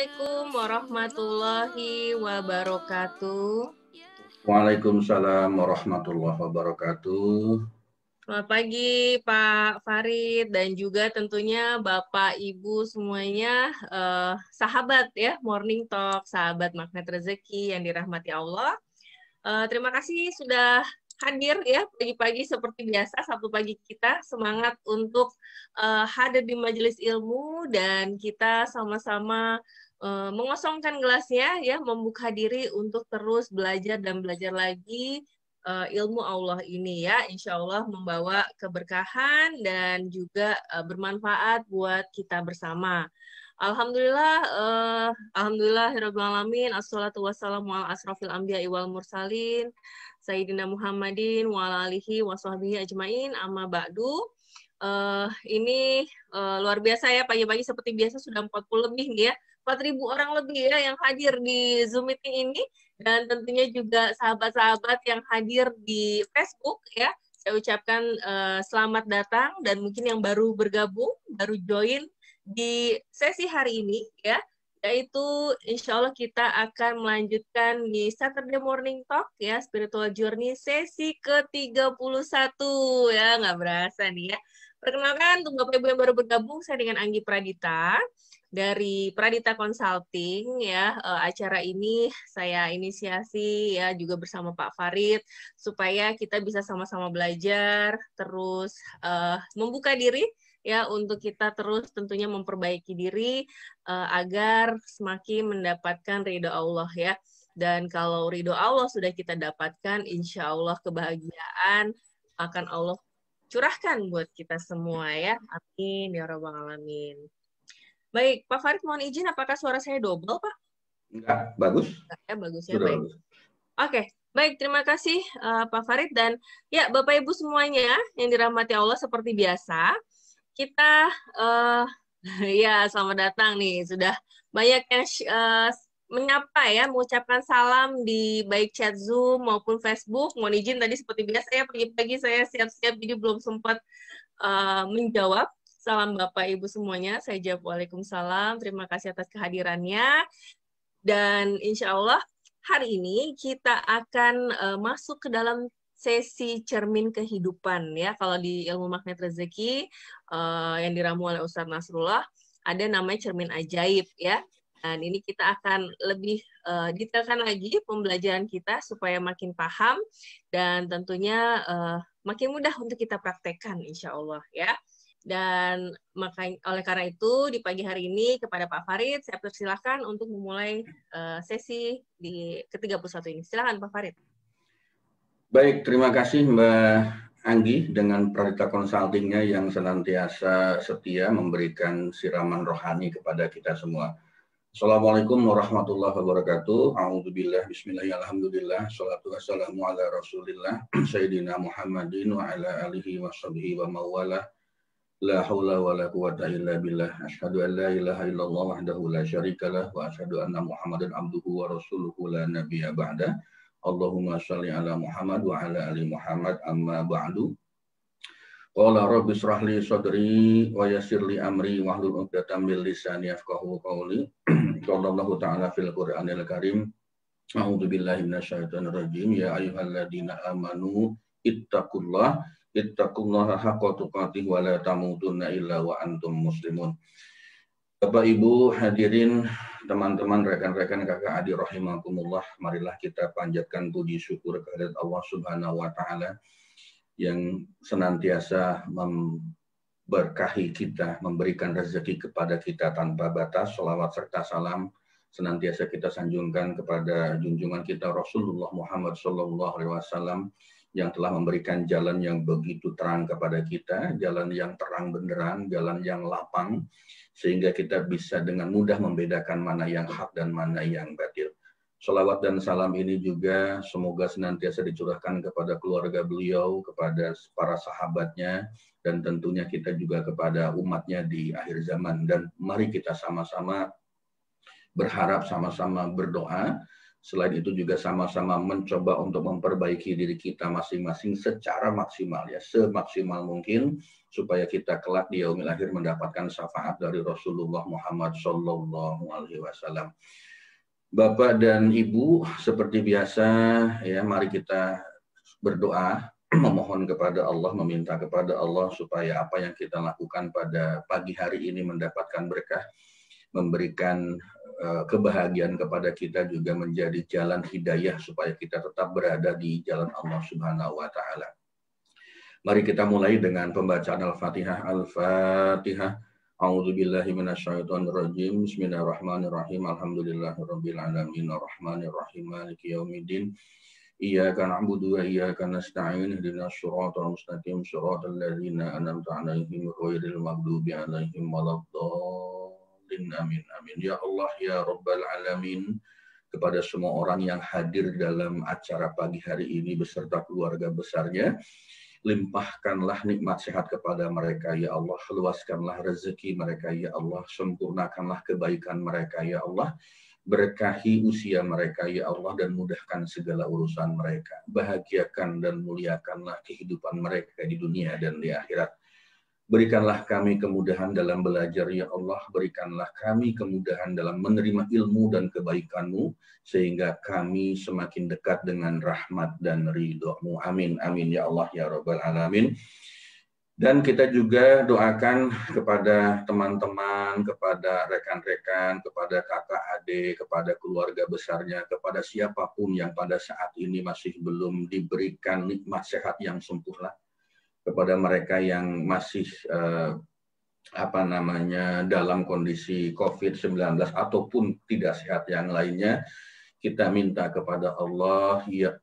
Assalamualaikum warahmatullahi wabarakatuh. Waalaikumsalam warahmatullahi wabarakatuh. Selamat pagi Pak Farid dan juga tentunya Bapak Ibu semuanya, sahabat ya Morning Talk, sahabat Magnet Rezeki yang dirahmati Allah. Terima kasih sudah hadir ya pagi-pagi seperti biasa, Sabtu pagi kita semangat untuk hadir di majelis ilmu dan kita sama-sama mengosongkan gelasnya ya, membuka diri untuk terus belajar dan belajar lagi ilmu Allah ini ya, insya Allah membawa keberkahan dan juga bermanfaat buat kita bersama. Alhamdulillah, alhamdulillahirabbil alamin, assalatu wassalamu ala asrofil anbiya'i wal mursalin, Sayyidina Muhammadin wa ala alihi wa sahbihi ajmain, amma ba'du. Ini luar biasa ya, pagi-pagi seperti biasa sudah 40 lebih nih ya, 4.000 orang lebih ya yang hadir di Zoom meeting ini, dan tentunya juga sahabat-sahabat yang hadir di Facebook ya. Saya ucapkan selamat datang, dan mungkin yang baru bergabung, baru join di sesi hari ini ya, yaitu insya Allah kita akan melanjutkan di Saturday Morning Talk ya, Spiritual Journey sesi ke-31 ya, nggak berasa nih ya. Perkenalkan untuk Bapak Ibu yang baru bergabung, saya dengan Anggi Pradita dari Pradita Consulting ya. Acara ini saya inisiasi ya juga bersama Pak Farid supaya kita bisa sama-sama belajar terus membuka diri ya untuk kita terus tentunya memperbaiki diri agar semakin mendapatkan ridho Allah ya. Dan kalau ridho Allah sudah kita dapatkan, insya Allah kebahagiaan akan Allah curahkan buat kita semua ya. Amin ya rabbal alamin. Baik, Pak Farid mohon izin, apakah suara saya double, Pak? Enggak, bagus. Enggak, ya, bagus ya, Sudah baik. bagus. Oke, baik, terima kasih Pak Farid, dan ya Bapak Ibu semuanya yang dirahmati Allah, seperti biasa kita ya selamat datang nih, sudah banyak yang menyapa ya, mengucapkan salam di baik chat Zoom maupun Facebook. Mohon izin tadi seperti biasa ya, pagi-pagi saya siap-siap jadi belum sempat menjawab. Salam Bapak Ibu semuanya, saya jawab waalaikumsalam, terima kasih atas kehadirannya. Dan insya Allah hari ini kita akan masuk ke dalam sesi cermin kehidupan ya. Kalau di ilmu magnet rezeki yang diramu oleh Ustadz Nasrullah, ada namanya cermin ajaib ya. Dan ini kita akan lebih detailkan lagi pembelajaran kita supaya makin paham dan tentunya makin mudah untuk kita praktekkan insya Allah ya. Dan makanya oleh karena itu di pagi hari ini kepada Pak Farid saya persilahkan untuk memulai sesi di ke-31 ini. Silakan Pak Farid. Baik, terima kasih Mbak Anggi dengan Pradita Consulting-nya yang senantiasa setia memberikan siraman rohani kepada kita semua. Assalamualaikum warahmatullahi wabarakatuh. A'udzubillah, bismillah, alhamdulillah, salatu wassalamu ala rasulillah, Sayyidina Muhammadin wa ala alihi wa sahbihi wa mawalah. La haula wa la quwata illa billah. Asyhadu an la ilaha illallah wahdahu la syarikalah wa asyhadu anna Muhammadan abduhu wa rasuluhu la nabiyya ba'da. Allahumma shalli ala Muhammad wa ala ali Muhammad, amma ba'du. Qala rabbi shrah li sadri wa yassir li amri wahlul 'uqdatam min lisani yafqahu qawli. Qala Allah ta'ala fil Qur'anil Karim. A'udzu billahi minasyaitonir rajim. Ya ayyuhalladzina amanu ittaqullah ittaqullaha haqqa tuqatih wa la tamutunna illa wa antum muslimun. Bapak Ibu hadirin, teman-teman, rekan-rekan, kakak adik rahimakumullah, marilah kita panjatkan puji syukur kehadirat Allah Subhanahu wa taala yang senantiasa memberkahi kita, memberikan rezeki kepada kita tanpa batas. Shalawat serta salam senantiasa kita sanjungkan kepada junjungan kita Rasulullah Muhammad SAW yang telah memberikan jalan yang begitu terang kepada kita, jalan yang terang benderang, jalan yang lapang, sehingga kita bisa dengan mudah membedakan mana yang hak dan mana yang batil. Shalawat dan salam ini juga semoga senantiasa dicurahkan kepada keluarga beliau, kepada para sahabatnya, dan tentunya kita juga kepada umatnya di akhir zaman. Dan mari kita sama-sama berharap, sama-sama berdoa, Selain itu juga sama-sama mencoba untuk memperbaiki diri kita masing-masing secara maksimal ya, semaksimal mungkin supaya kita kelak di yaumil akhir mendapatkan syafaat dari Rasulullah Muhammad Shallallahu Alaihi Wasallam. Bapak dan Ibu, seperti biasa ya, mari kita berdoa, memohon kepada Allah, meminta kepada Allah supaya apa yang kita lakukan pada pagi hari ini mendapatkan berkah, memberikan kebahagiaan kepada kita, juga menjadi jalan hidayah supaya kita tetap berada di jalan Allah Subhanahu wa taala. Mari kita mulai dengan pembacaan Al-Fatihah. Al-Fatihah. A'udzubillahi minasyaitonirrajim. Bismillahirrahmanirrahim. Alhamdulillahirabbil alamin arrahmanirrahim maliki yaumiddin. Iyyaka na'budu wa iyyaka nasta'in. Ihdinas siratal mustaqim siratal ladzina an'amta 'alaihim ghairil maghdubi 'alaihim waladdallin. Amin amin. Ya Allah ya Rabbal alamin, kepada semua orang yang hadir dalam acara pagi hari ini beserta keluarga besarnya, limpahkanlah nikmat sehat kepada mereka ya Allah, luaskanlah rezeki mereka ya Allah, sempurnakanlah kebaikan mereka ya Allah, berkahi usia mereka ya Allah, dan mudahkan segala urusan mereka, bahagiakan dan muliakanlah kehidupan mereka di dunia dan di akhirat. Berikanlah kami kemudahan dalam belajar ya Allah, berikanlah kami kemudahan dalam menerima ilmu dan kebaikan-Mu, sehingga kami semakin dekat dengan rahmat dan ridho-Mu. Amin, amin ya Allah ya Rabbal alamin. Dan kita juga doakan kepada teman-teman, kepada rekan-rekan, kepada kakak adik, kepada keluarga besarnya, kepada siapapun yang pada saat ini masih belum diberikan nikmat sehat yang sempurna, kepada mereka yang masih dalam kondisi COVID-19 ataupun tidak sehat yang lainnya, kita minta kepada Allah ya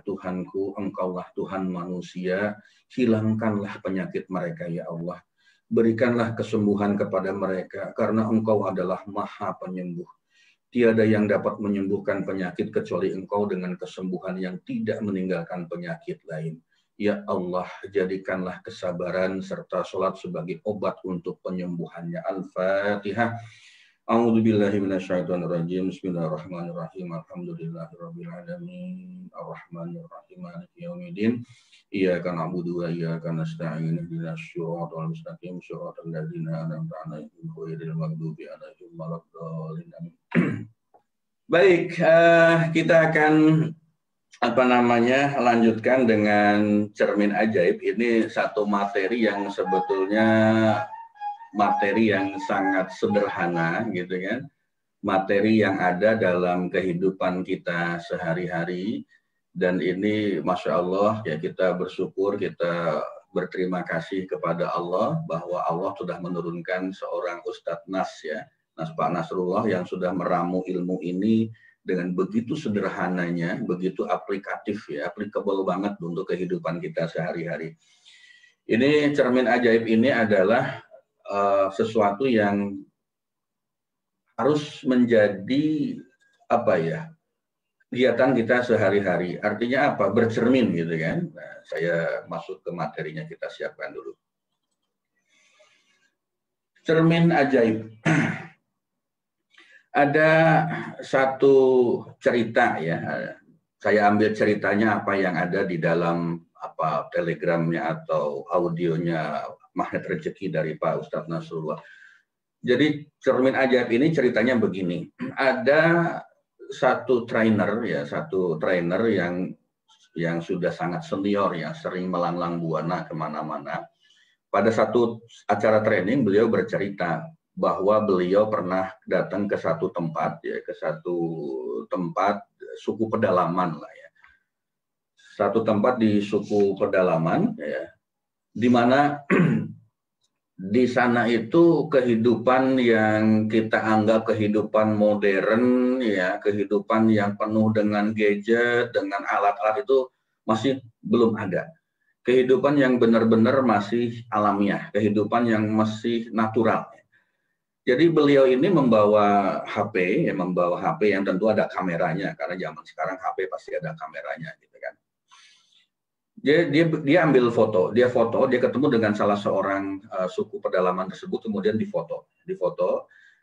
Tuhanku, Engkaulah Tuhan manusia, hilangkanlah penyakit mereka ya Allah, berikanlah kesembuhan kepada mereka, karena Engkau adalah Maha Penyembuh. Tiada yang dapat menyembuhkan penyakit kecuali Engkau dengan kesembuhan yang tidak meninggalkan penyakit lain. Ya Allah, jadikanlah kesabaran serta sholat sebagai obat untuk penyembuhannya. Al-Fatihah. A'udzubillahi minasyaitonirrajim. Bismillahirrahmanirrahim. Alhamdulillahirabbil alamin. Arrahmanirrahim. Maliki yaumiddin. Iyyaka na'budu wa iyyaka nasta'in. Ihdinas siratal mustaqim siratal ladzina an'amta 'alaihim ghairil maghdubi 'alaihim waladdallin. Baik, kita akan lanjutkan dengan cermin ajaib. Ini satu materi yang sebetulnya materi yang sangat sederhana gitu kan, materi yang ada dalam kehidupan kita sehari-hari, dan ini Masya Allah ya, kita bersyukur, kita berterima kasih kepada Allah bahwa Allah sudah menurunkan seorang Ustadz Nas ya, Pak Nasrullah, yang sudah meramu ilmu ini dengan begitu sederhananya, begitu aplikatif ya, applicable banget untuk kehidupan kita sehari-hari. Ini cermin ajaib ini adalah sesuatu yang harus menjadi kegiatan kita sehari-hari. Artinya apa? Bercermin gitu kan. Nah, saya masuk ke materinya, kita siapkan dulu. Cermin ajaib. Ada satu cerita ya, saya ambil ceritanya apa yang ada di dalam telegramnya atau audionya Magnet Rezeki dari Pak Ustadz Nasrullah. Jadi cermin ajaib ini ceritanya begini, ada satu trainer yang sudah sangat senior, yang sering melanglang buana kemana-mana. Pada satu acara training beliau bercerita bahwa beliau pernah datang ke satu tempat ya, ke satu tempat suku pedalaman lah ya. Satu tempat di suku pedalaman ya, di mana di sana itu kehidupan yang kita anggap kehidupan modern ya, kehidupan yang penuh dengan gadget, dengan alat-alat itu masih belum ada. Kehidupan yang benar-benar masih alamiah, kehidupan yang masih natural. Jadi beliau ini membawa HP yang tentu ada kameranya, karena zaman sekarang HP pasti ada kameranya gitu kan. Dia ambil foto, dia ketemu dengan salah seorang suku pedalaman tersebut, kemudian difoto.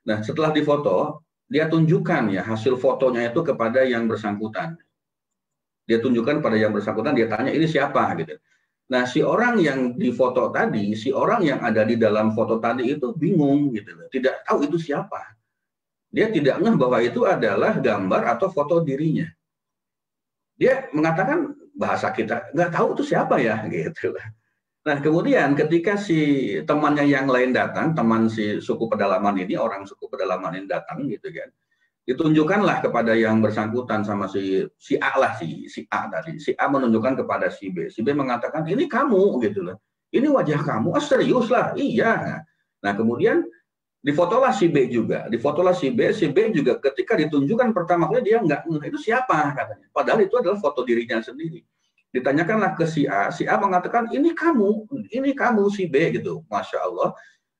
Nah, setelah difoto, dia tunjukkan ya hasil fotonya itu kepada yang bersangkutan. Dia tunjukkan pada yang bersangkutan, dia tanya ini siapa gitu. Nah, si orang yang difoto tadi, si orang yang ada di dalam foto tadi itu bingung gitu, tidak tahu itu siapa. Dia tidak ngeh bahwa itu adalah gambar atau foto dirinya. Dia mengatakan bahasa kita nggak tahu itu siapa ya gitu. Nah, kemudian ketika si temannya yang lain datang, teman si suku pedalaman ini, orang suku pedalaman ini datang gitu kan, ditunjukkanlah kepada yang bersangkutan sama si A lah, si A tadi. Si A menunjukkan kepada si B. Si B mengatakan, ini kamu gitu loh. Ini wajah kamu. Ah, serius lah, iya. Nah, kemudian difotolah si B juga. Difotolah si B juga ketika ditunjukkan pertama kali dia nggak, itu siapa katanya. Padahal itu adalah foto dirinya sendiri. Ditanyakanlah ke si A mengatakan, ini kamu si B gitu. Masya Allah.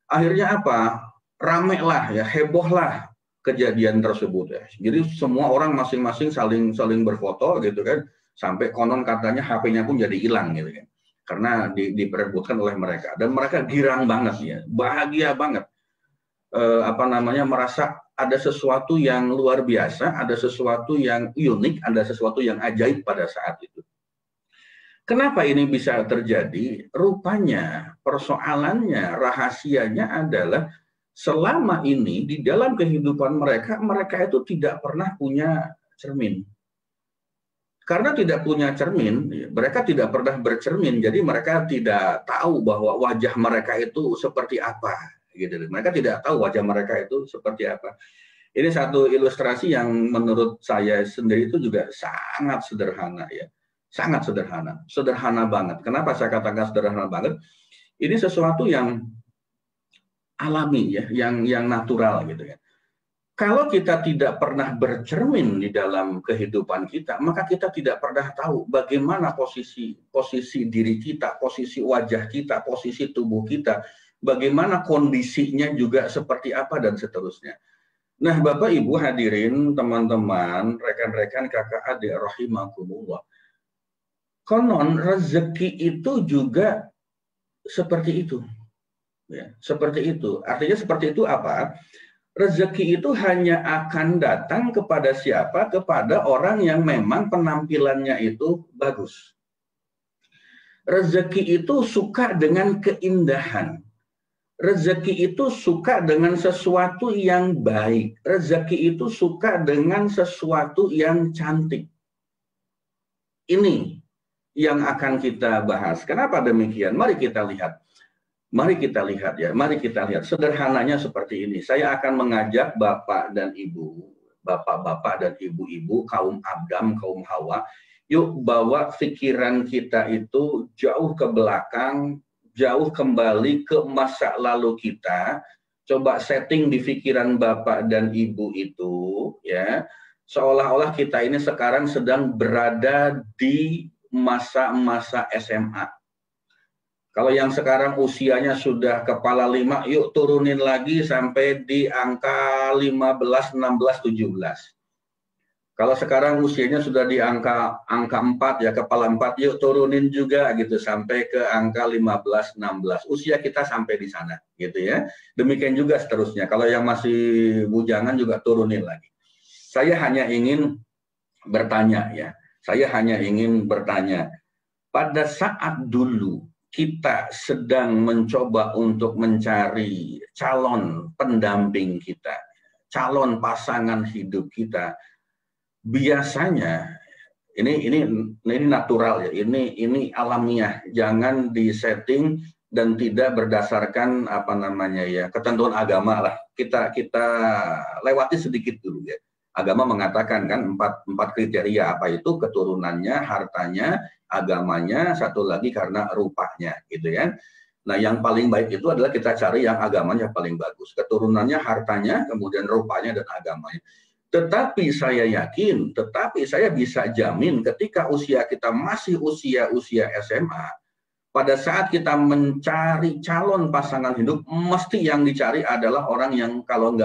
Akhirnya apa? Rame lah ya, heboh lah kejadian tersebut ya. Jadi semua orang masing-masing saling berfoto gitu kan, sampai konon katanya HP-nya pun jadi hilang gitu kan, karena diperebutkan oleh mereka, dan mereka girang banget ya, bahagia banget, merasa ada sesuatu yang luar biasa, ada sesuatu yang unik, ada sesuatu yang ajaib pada saat itu. Kenapa ini bisa terjadi? Rupanya persoalannya, rahasianya adalah selama ini di dalam kehidupan mereka itu tidak pernah punya cermin. Karena tidak punya cermin, mereka tidak pernah bercermin, jadi mereka tidak tahu bahwa wajah mereka itu seperti apa. Gitu. Mereka tidak tahu wajah mereka itu seperti apa. Ini satu ilustrasi yang menurut saya sendiri itu juga sangat sederhana ya. Sangat sederhana banget. Kenapa saya katakan sederhana banget? Ini sesuatu yang alami ya, yang natural gitu ya. Kalau kita tidak pernah bercermin di dalam kehidupan kita, maka kita tidak pernah tahu bagaimana posisi diri kita, posisi wajah kita, posisi tubuh kita, bagaimana kondisinya juga seperti apa dan seterusnya. Nah, Bapak Ibu hadirin, teman-teman, rekan-rekan, kakak adik rahimakumullah. Konon rezeki itu juga seperti itu. Ya, seperti itu. Artinya seperti itu apa? Rezeki itu hanya akan datang kepada siapa? Kepada orang yang memang penampilannya itu bagus. Rezeki itu suka dengan keindahan. Rezeki itu suka dengan sesuatu yang baik. Rezeki itu suka dengan sesuatu yang cantik. Ini yang akan kita bahas. Kenapa demikian? Mari kita lihat. Mari kita lihat ya. Mari kita lihat. Sederhananya seperti ini. Saya akan mengajak Bapak dan Ibu, Bapak-bapak dan Ibu-ibu, kaum Adam, kaum Hawa, yuk bawa pikiran kita itu jauh ke belakang, jauh kembali ke masa lalu kita. Coba setting di pikiran Bapak dan Ibu itu ya. Seolah-olah kita ini sekarang sedang berada di masa-masa SMA. Kalau yang sekarang usianya sudah kepala 5, yuk turunin lagi sampai di angka 15, 16, 17. Kalau sekarang usianya sudah di angka 4 ya, kepala 4, yuk turunin juga gitu sampai ke angka 15, 16. Usia kita sampai di sana gitu ya. Demikian juga seterusnya. Kalau yang masih bujangan juga turunin lagi. Saya hanya ingin bertanya ya. Saya hanya ingin bertanya, pada saat dulu kita sedang mencoba untuk mencari calon pendamping kita, calon pasangan hidup kita, biasanya ini natural ya, ini alamiah, jangan disetting dan tidak berdasarkan ketentuan agama lah. Kita lewati sedikit dulu ya. Agama mengatakan kan empat kriteria, apa itu? Keturunannya, hartanya, agamanya, satu lagi karena rupanya gitu ya. Nah, yang paling baik itu adalah kita cari yang agamanya paling bagus. Keturunannya, hartanya, kemudian rupanya dan agamanya. Tetapi saya yakin, saya bisa jamin ketika usia kita masih usia SMA, pada saat kita mencari calon pasangan hidup, mesti yang dicari adalah orang yang kalau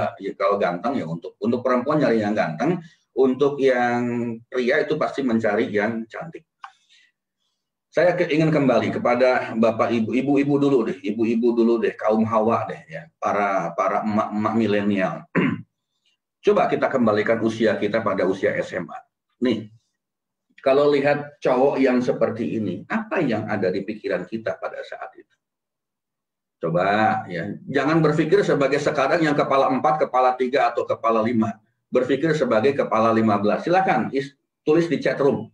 ganteng ya, untuk perempuan nyari yang ganteng, untuk yang pria itu pasti mencari yang cantik. Saya ingin kembali kepada Bapak Ibu dulu deh, kaum Hawa deh ya, para emak-emak milenial. Coba kita kembalikan usia kita pada usia SMA. Nih, kalau lihat cowok yang seperti ini, apa yang ada di pikiran kita pada saat itu? Coba ya, jangan berpikir sebagai sekarang yang kepala 4, kepala 3, atau kepala 5. Berpikir sebagai kepala 15. Silakan tulis di chat room.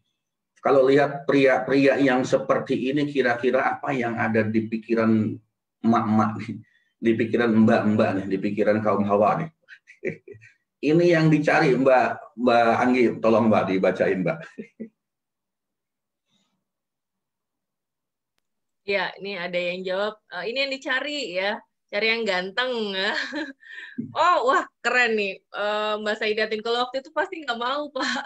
Kalau lihat pria-pria yang seperti ini, kira-kira apa yang ada di pikiran emak-emak nih, di pikiran mbak-mbak nih, di pikiran kaum hawa nih. Ini yang dicari Mbak Anggi, tolong Mbak dibacain Mbak. Ya, ini ada yang jawab, ini yang dicari ya, cari yang ganteng. Oh, wah keren nih, Mbak Saidatin. Kalau waktu itu pasti nggak mau, Pak.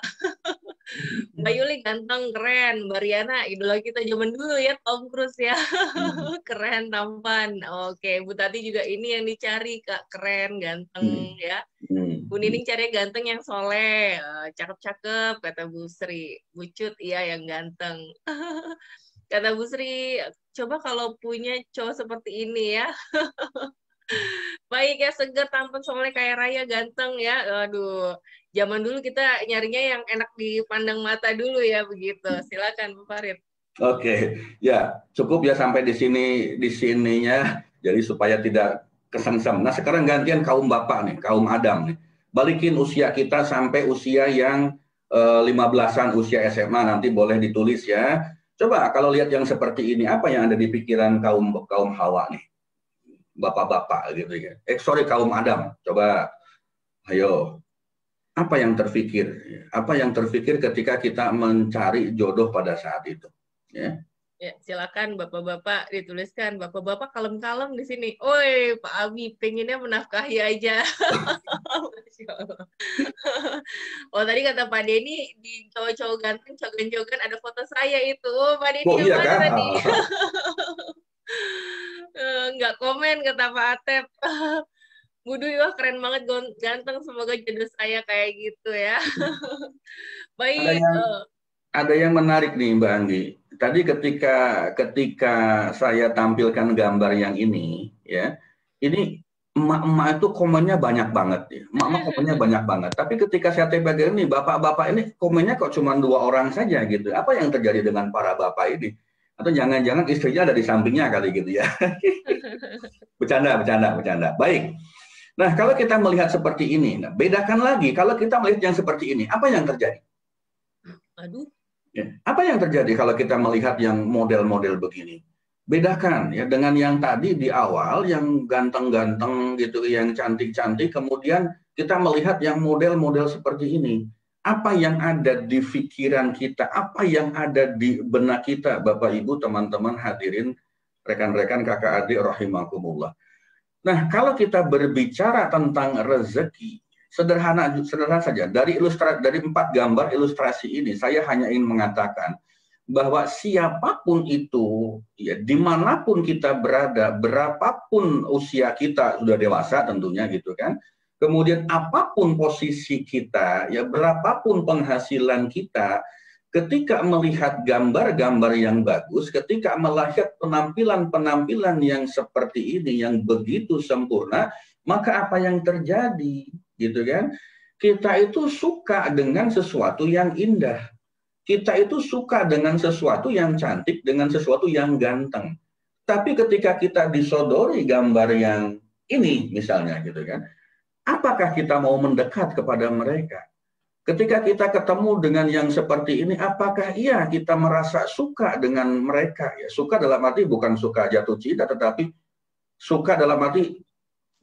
Mbak Yuli ganteng, keren. Mbak Riana, idola kita zaman dulu ya, Tom Cruise ya. Keren, tampan. Oke, Bu Tati juga ini yang dicari, Kak. Keren, ganteng ya. Bu Nining cari ganteng yang soleh. Cakep-cakep, kata Bu Sri. Bucut, iya yang ganteng. Kata Bu Sri, coba kalau punya cowok seperti ini ya. Baik ya, seger, tampan, soleh, kaya raya, ganteng ya. Aduh, zaman dulu kita nyarinya yang enak dipandang mata dulu ya, begitu. Silakan, Bu Farid. Oke, ya cukup ya sampai di sininya, jadi supaya tidak kesengsem. Nah sekarang gantian kaum bapak nih, kaum Adam nih. Balikin usia kita sampai usia yang 15-an, usia SMA, nanti boleh ditulis ya. Coba kalau lihat yang seperti ini, apa yang ada di pikiran kaum Hawa nih, bapak-bapak gitu ya. Sorry, kaum Adam. Coba, ayo, apa yang terfikir? Apa yang terfikir ketika kita mencari jodoh pada saat itu? Ya. Ya, silakan bapak-bapak dituliskan. Bapak-bapak kalem-kalem di sini. Oi, Pak Abi, pengennya menafkahi aja. Oh, tadi kata Pak Denny, di cowok-cowok ganteng, jogan-jogan ada foto saya itu. Oh, Pak Denny yang Iya mana kan? tadi? Nggak komen, kata Pak Atep. Bu Dwi, wah keren banget, ganteng. Semoga jodoh saya kayak gitu ya. Baik. Ada yang menarik nih Mbak Anggi. Tadi ketika saya tampilkan gambar yang ini, ya, ini emak-emak itu komennya banyak banget, ya. Emak-emak komennya banyak banget. Tapi ketika saya tebak ini, bapak-bapak ini komennya kok cuma 2 orang saja gitu. Apa yang terjadi dengan para bapak ini? Atau jangan-jangan istrinya ada di sampingnya kali gitu ya? Bercanda. Baik. Nah, kalau kita melihat seperti ini, nah, bedakan lagi. Kalau kita melihat yang seperti ini, apa yang terjadi? Aduh. Ya. Apa yang terjadi kalau kita melihat yang model-model begini? Bedakan ya dengan yang tadi di awal, yang ganteng-ganteng gitu, yang cantik-cantik, kemudian kita melihat yang model-model seperti ini. Apa yang ada di pikiran kita, apa yang ada di benak kita, Bapak Ibu, teman-teman hadirin, rekan-rekan kakak adik rahimakumullah. Nah, kalau kita berbicara tentang rezeki, sederhana saja. Dari 4 gambar ilustrasi ini, saya hanya ingin mengatakan bahwa siapapun itu, ya, dimanapun kita berada, berapapun usia kita, sudah dewasa tentunya gitu kan, kemudian apapun posisi kita, ya berapapun penghasilan kita, ketika melihat gambar-gambar yang bagus, ketika melihat penampilan-penampilan yang seperti ini, yang begitu sempurna, maka apa yang terjadi? Gitu kan? Kita itu suka dengan sesuatu yang indah. Kita itu suka dengan sesuatu yang cantik, dengan sesuatu yang ganteng. Tapi ketika kita disodori gambar yang ini misalnya gitu kan, apakah kita mau mendekat kepada mereka? Ketika kita ketemu dengan yang seperti ini, apakah iya kita merasa suka dengan mereka? Ya, suka dalam arti bukan suka jatuh cinta, tetapi suka dalam arti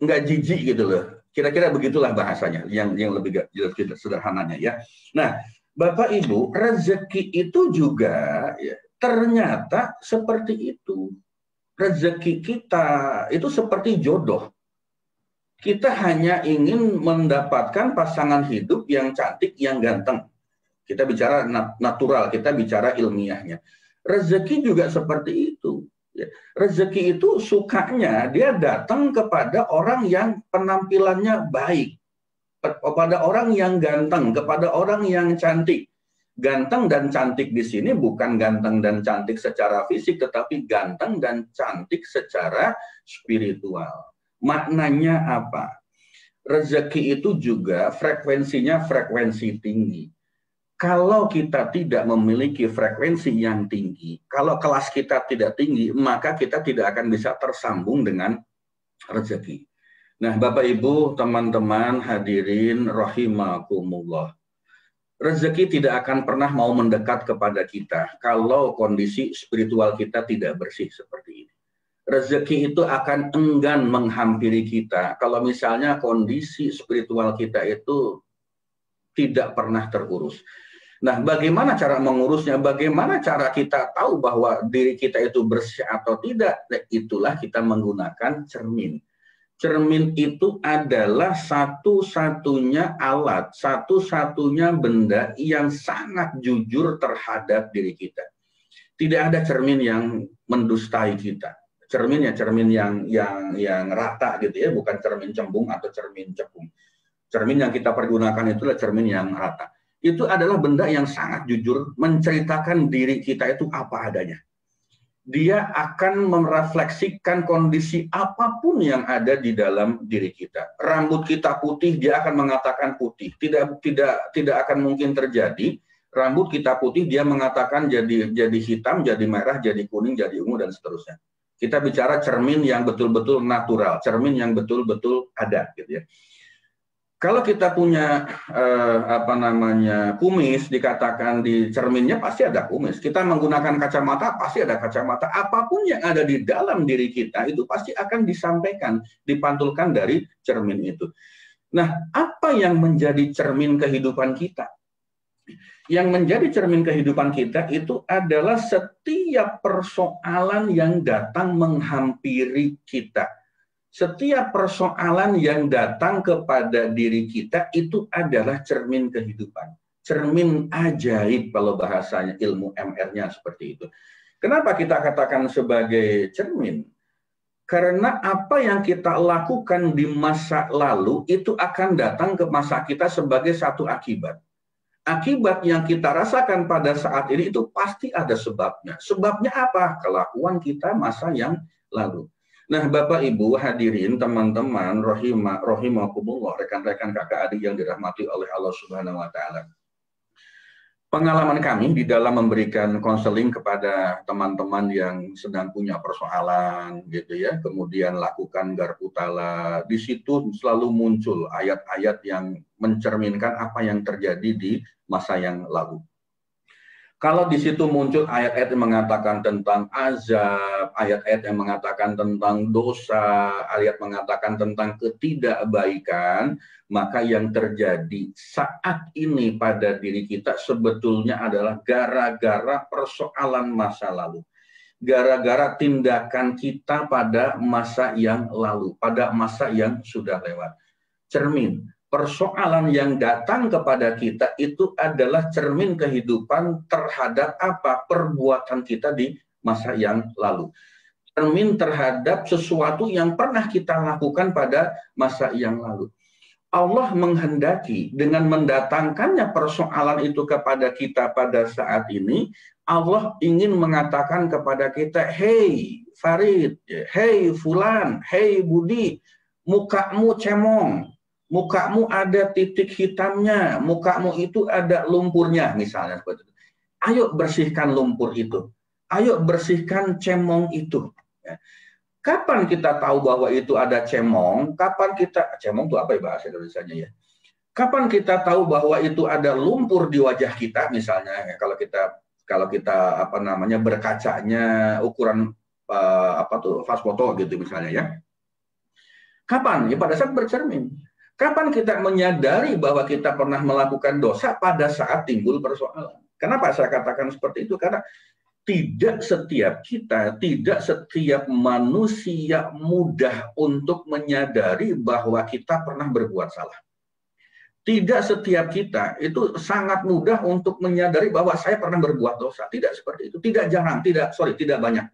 nggak jijik gitu loh. Kira-kira begitulah bahasanya, yang lebih sederhananya ya. Nah, Bapak Ibu, rezeki itu juga ya, ternyata seperti itu. Rezeki kita itu seperti jodoh. Kita hanya ingin mendapatkan pasangan hidup yang cantik, yang ganteng. Kita bicara natural, kita bicara ilmiahnya. Rezeki juga seperti itu. Rezeki itu sukanya dia datang kepada orang yang penampilannya baik, kepada orang yang ganteng, kepada orang yang cantik. Ganteng dan cantik di sini bukan ganteng dan cantik secara fisik, tetapi ganteng dan cantik secara spiritual. Maknanya apa? Rezeki itu juga frekuensinya frekuensi tinggi. Kalau kita tidak memiliki frekuensi yang tinggi, kalau kelas kita tidak tinggi, maka kita tidak akan bisa tersambung dengan rezeki. Nah, Bapak Ibu, teman-teman hadirin rahimakumullah. Rezeki tidak akan pernah mau mendekat kepada kita kalau kondisi spiritual kita tidak bersih seperti ini. Rezeki itu akan enggan menghampiri kita kalau misalnya kondisi spiritual kita itu tidak pernah terurus. Nah, bagaimana cara mengurusnya? Bagaimana cara kita tahu bahwa diri kita itu bersih atau tidak? Nah, itulah kita menggunakan cermin. Cermin itu adalah satu-satunya alat, satu-satunya benda yang sangat jujur terhadap diri kita. Tidak ada cermin yang mendustai kita. Cermin ya cermin yang rata gitu ya, bukan cermin cembung atau cermin cekung. Cermin yang kita pergunakan itulah cermin yang rata. Itu adalah benda yang sangat jujur menceritakan diri kita itu apa adanya. Dia akan merefleksikan kondisi apapun yang ada di dalam diri kita. Rambut kita putih, dia akan mengatakan putih. Tidak akan mungkin terjadi. Rambut kita putih, dia mengatakan jadi hitam, jadi merah, jadi kuning, jadi ungu dan seterusnya. Kita bicara cermin yang betul-betul natural, cermin yang betul-betul ada, gitu ya. Kalau kita punya kumis, dikatakan di cerminnya pasti ada kumis. Kita menggunakan kacamata, pasti ada kacamata. Apapun yang ada di dalam diri kita itu pasti akan disampaikan, dipantulkan dari cermin itu. Nah, apa yang menjadi cermin kehidupan kita? Yang menjadi cermin kehidupan kita itu adalah setiap persoalan yang datang menghampiri kita. Setiap persoalan yang datang kepada diri kita itu adalah cermin kehidupan. Cermin ajaib kalau bahasanya ilmu MR-nya seperti itu. Kenapa kita katakan sebagai cermin? Karena apa yang kita lakukan di masa lalu itu akan datang ke masa kita sebagai satu akibat. Akibat yang kita rasakan pada saat ini itu pasti ada sebabnya. Sebabnya apa? Kelakuan kita masa yang lalu. Nah, Bapak Ibu hadirin, teman-teman rahimakumullah, rekan-rekan kakak adik yang dirahmati oleh Allah Subhanahu wa taala. Pengalaman kami di dalam memberikan konseling kepada teman-teman yang sedang punya persoalan gitu ya, kemudian lakukan garputala, di situ selalu muncul ayat-ayat yang mencerminkan apa yang terjadi di masa yang lalu. Kalau di situ muncul ayat-ayat yang mengatakan tentang azab, ayat-ayat yang mengatakan tentang dosa, ayat mengatakan tentang ketidakbaikan, maka yang terjadi saat ini pada diri kita sebetulnya adalah gara-gara persoalan masa lalu. Gara-gara tindakan kita pada masa yang lalu, pada masa yang sudah lewat. Cermin. Persoalan yang datang kepada kita itu adalah cermin kehidupan terhadap apa? Perbuatan kita di masa yang lalu. Cermin terhadap sesuatu yang pernah kita lakukan pada masa yang lalu. Allah menghendaki dengan mendatangkannya persoalan itu kepada kita pada saat ini, Allah ingin mengatakan kepada kita, hey Farid, hey Fulan, hey Budi, mukamu cemong. Mukamu ada titik hitamnya, mukamu itu ada lumpurnya, misalnya seperti itu. Ayo bersihkan lumpur itu, ayo bersihkan cemong itu. Kapan kita tahu bahwa itu ada cemong? Kapan kita cemong itu apa ya bahasa Indonesianya ya? Kapan kita tahu bahwa itu ada lumpur di wajah kita, misalnya kalau kita berkacanya ukuran fast foto gitu misalnya ya? Kapan? Ya pada saat bercermin. Kapan kita menyadari bahwa kita pernah melakukan dosa? Pada saat timbul persoalan. Kenapa saya katakan seperti itu? Karena tidak setiap kita, tidak setiap manusia mudah untuk menyadari bahwa kita pernah berbuat salah. Tidak setiap kita itu sangat mudah untuk menyadari bahwa saya pernah berbuat dosa. Tidak seperti itu. Tidak banyak.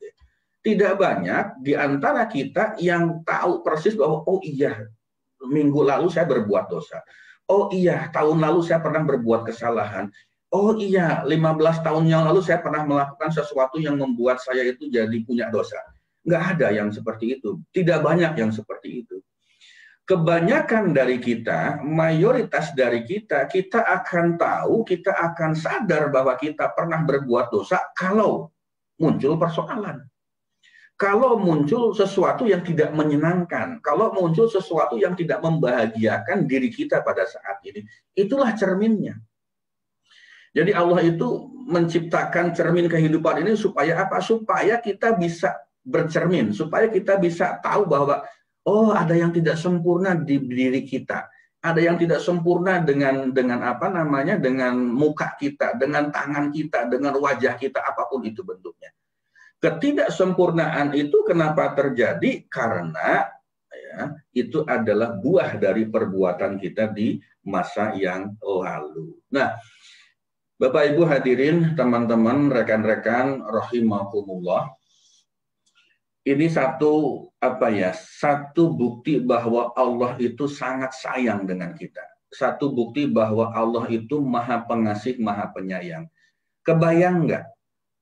Tidak banyak di antara kita yang tahu persis bahwa oh iya, minggu lalu saya berbuat dosa. Oh iya, tahun lalu saya pernah berbuat kesalahan. Oh iya, 15 tahun yang lalu saya pernah melakukan sesuatu yang membuat saya itu jadi punya dosa. Nggak ada yang seperti itu. Tidak banyak yang seperti itu. kebanyakan dari kita, mayoritas dari kita, kita akan tahu, kita akan sadar bahwa kita pernah berbuat dosa kalau muncul persoalan. Kalau muncul sesuatu yang tidak menyenangkan, kalau muncul sesuatu yang tidak membahagiakan diri kita pada saat ini, itulah cerminnya. Jadi Allah itu menciptakan cermin kehidupan ini supaya apa? Supaya kita bisa bercermin, supaya kita bisa tahu bahwa oh, ada yang tidak sempurna di diri kita, ada yang tidak sempurna dengan apa namanya, dengan muka kita, dengan tangan kita, dengan wajah kita, apapun itu bentuknya. Ketidaksempurnaan itu kenapa terjadi? Karena ya, itu adalah buah dari perbuatan kita di masa yang lalu. Nah, Bapak Ibu hadirin, teman-teman, rekan-rekan rahimakumullah. Ini satu bukti bahwa Allah itu sangat sayang dengan kita. Satu bukti bahwa Allah itu Maha Pengasih, Maha Penyayang. Kebayang nggak?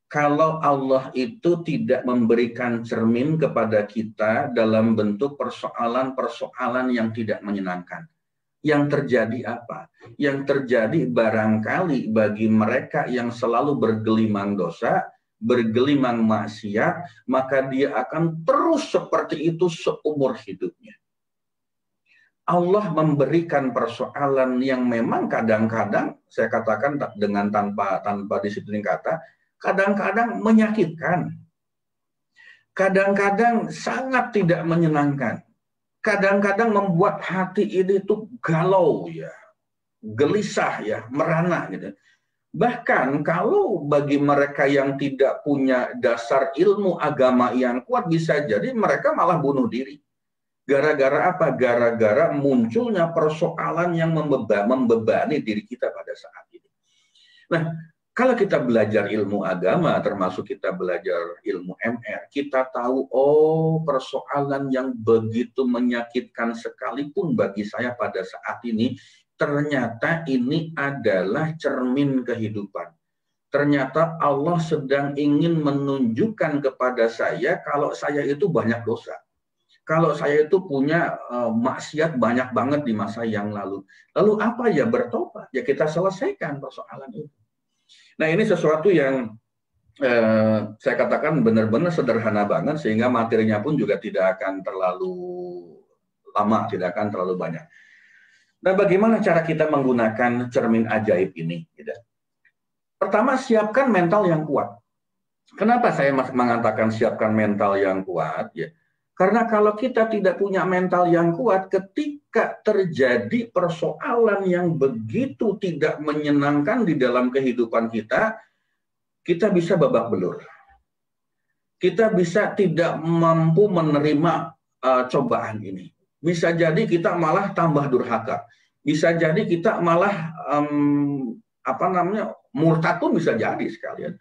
Kalau Allah itu tidak memberikan cermin kepada kita dalam bentuk persoalan-persoalan yang tidak menyenangkan. Yang terjadi apa? Yang terjadi barangkali bagi mereka yang selalu bergelimang dosa, bergelimang maksiat, maka dia akan terus seperti itu seumur hidupnya. Allah memberikan persoalan yang memang kadang-kadang, saya katakan dengan tanpa disiplin kata, kadang-kadang menyakitkan, kadang-kadang sangat tidak menyenangkan, kadang-kadang membuat hati ini tuh galau ya, gelisah ya, merana gitu. Bahkan kalau bagi mereka yang tidak punya dasar ilmu agama yang kuat, bisa jadi mereka malah bunuh diri. Gara-gara apa? Gara-gara munculnya persoalan yang membebani diri kita pada saat ini. Nah, kalau kita belajar ilmu agama, termasuk kita belajar ilmu MR, kita tahu, oh, persoalan yang begitu menyakitkan sekalipun bagi saya pada saat ini, ternyata ini adalah cermin kehidupan. Ternyata Allah sedang ingin menunjukkan kepada saya kalau saya itu banyak dosa. Kalau saya itu punya maksiat banyak banget di masa yang lalu. Lalu apa ya? Bertobat. Ya kita selesaikan persoalan itu. Nah, ini sesuatu yang saya katakan benar-benar sederhana banget, sehingga materinya pun juga tidak akan terlalu lama, tidak akan terlalu banyak. Nah, bagaimana cara kita menggunakan cermin ajaib ini? Pertama, siapkan mental yang kuat. Kenapa saya mengatakan siapkan mental yang kuat? Ya, karena kalau kita tidak punya mental yang kuat, ketika terjadi persoalan yang begitu tidak menyenangkan di dalam kehidupan kita, kita bisa babak belur. Kita bisa tidak mampu menerima cobaan ini. Bisa jadi kita malah tambah durhaka. Bisa jadi kita malah murtad pun bisa jadi sekalian.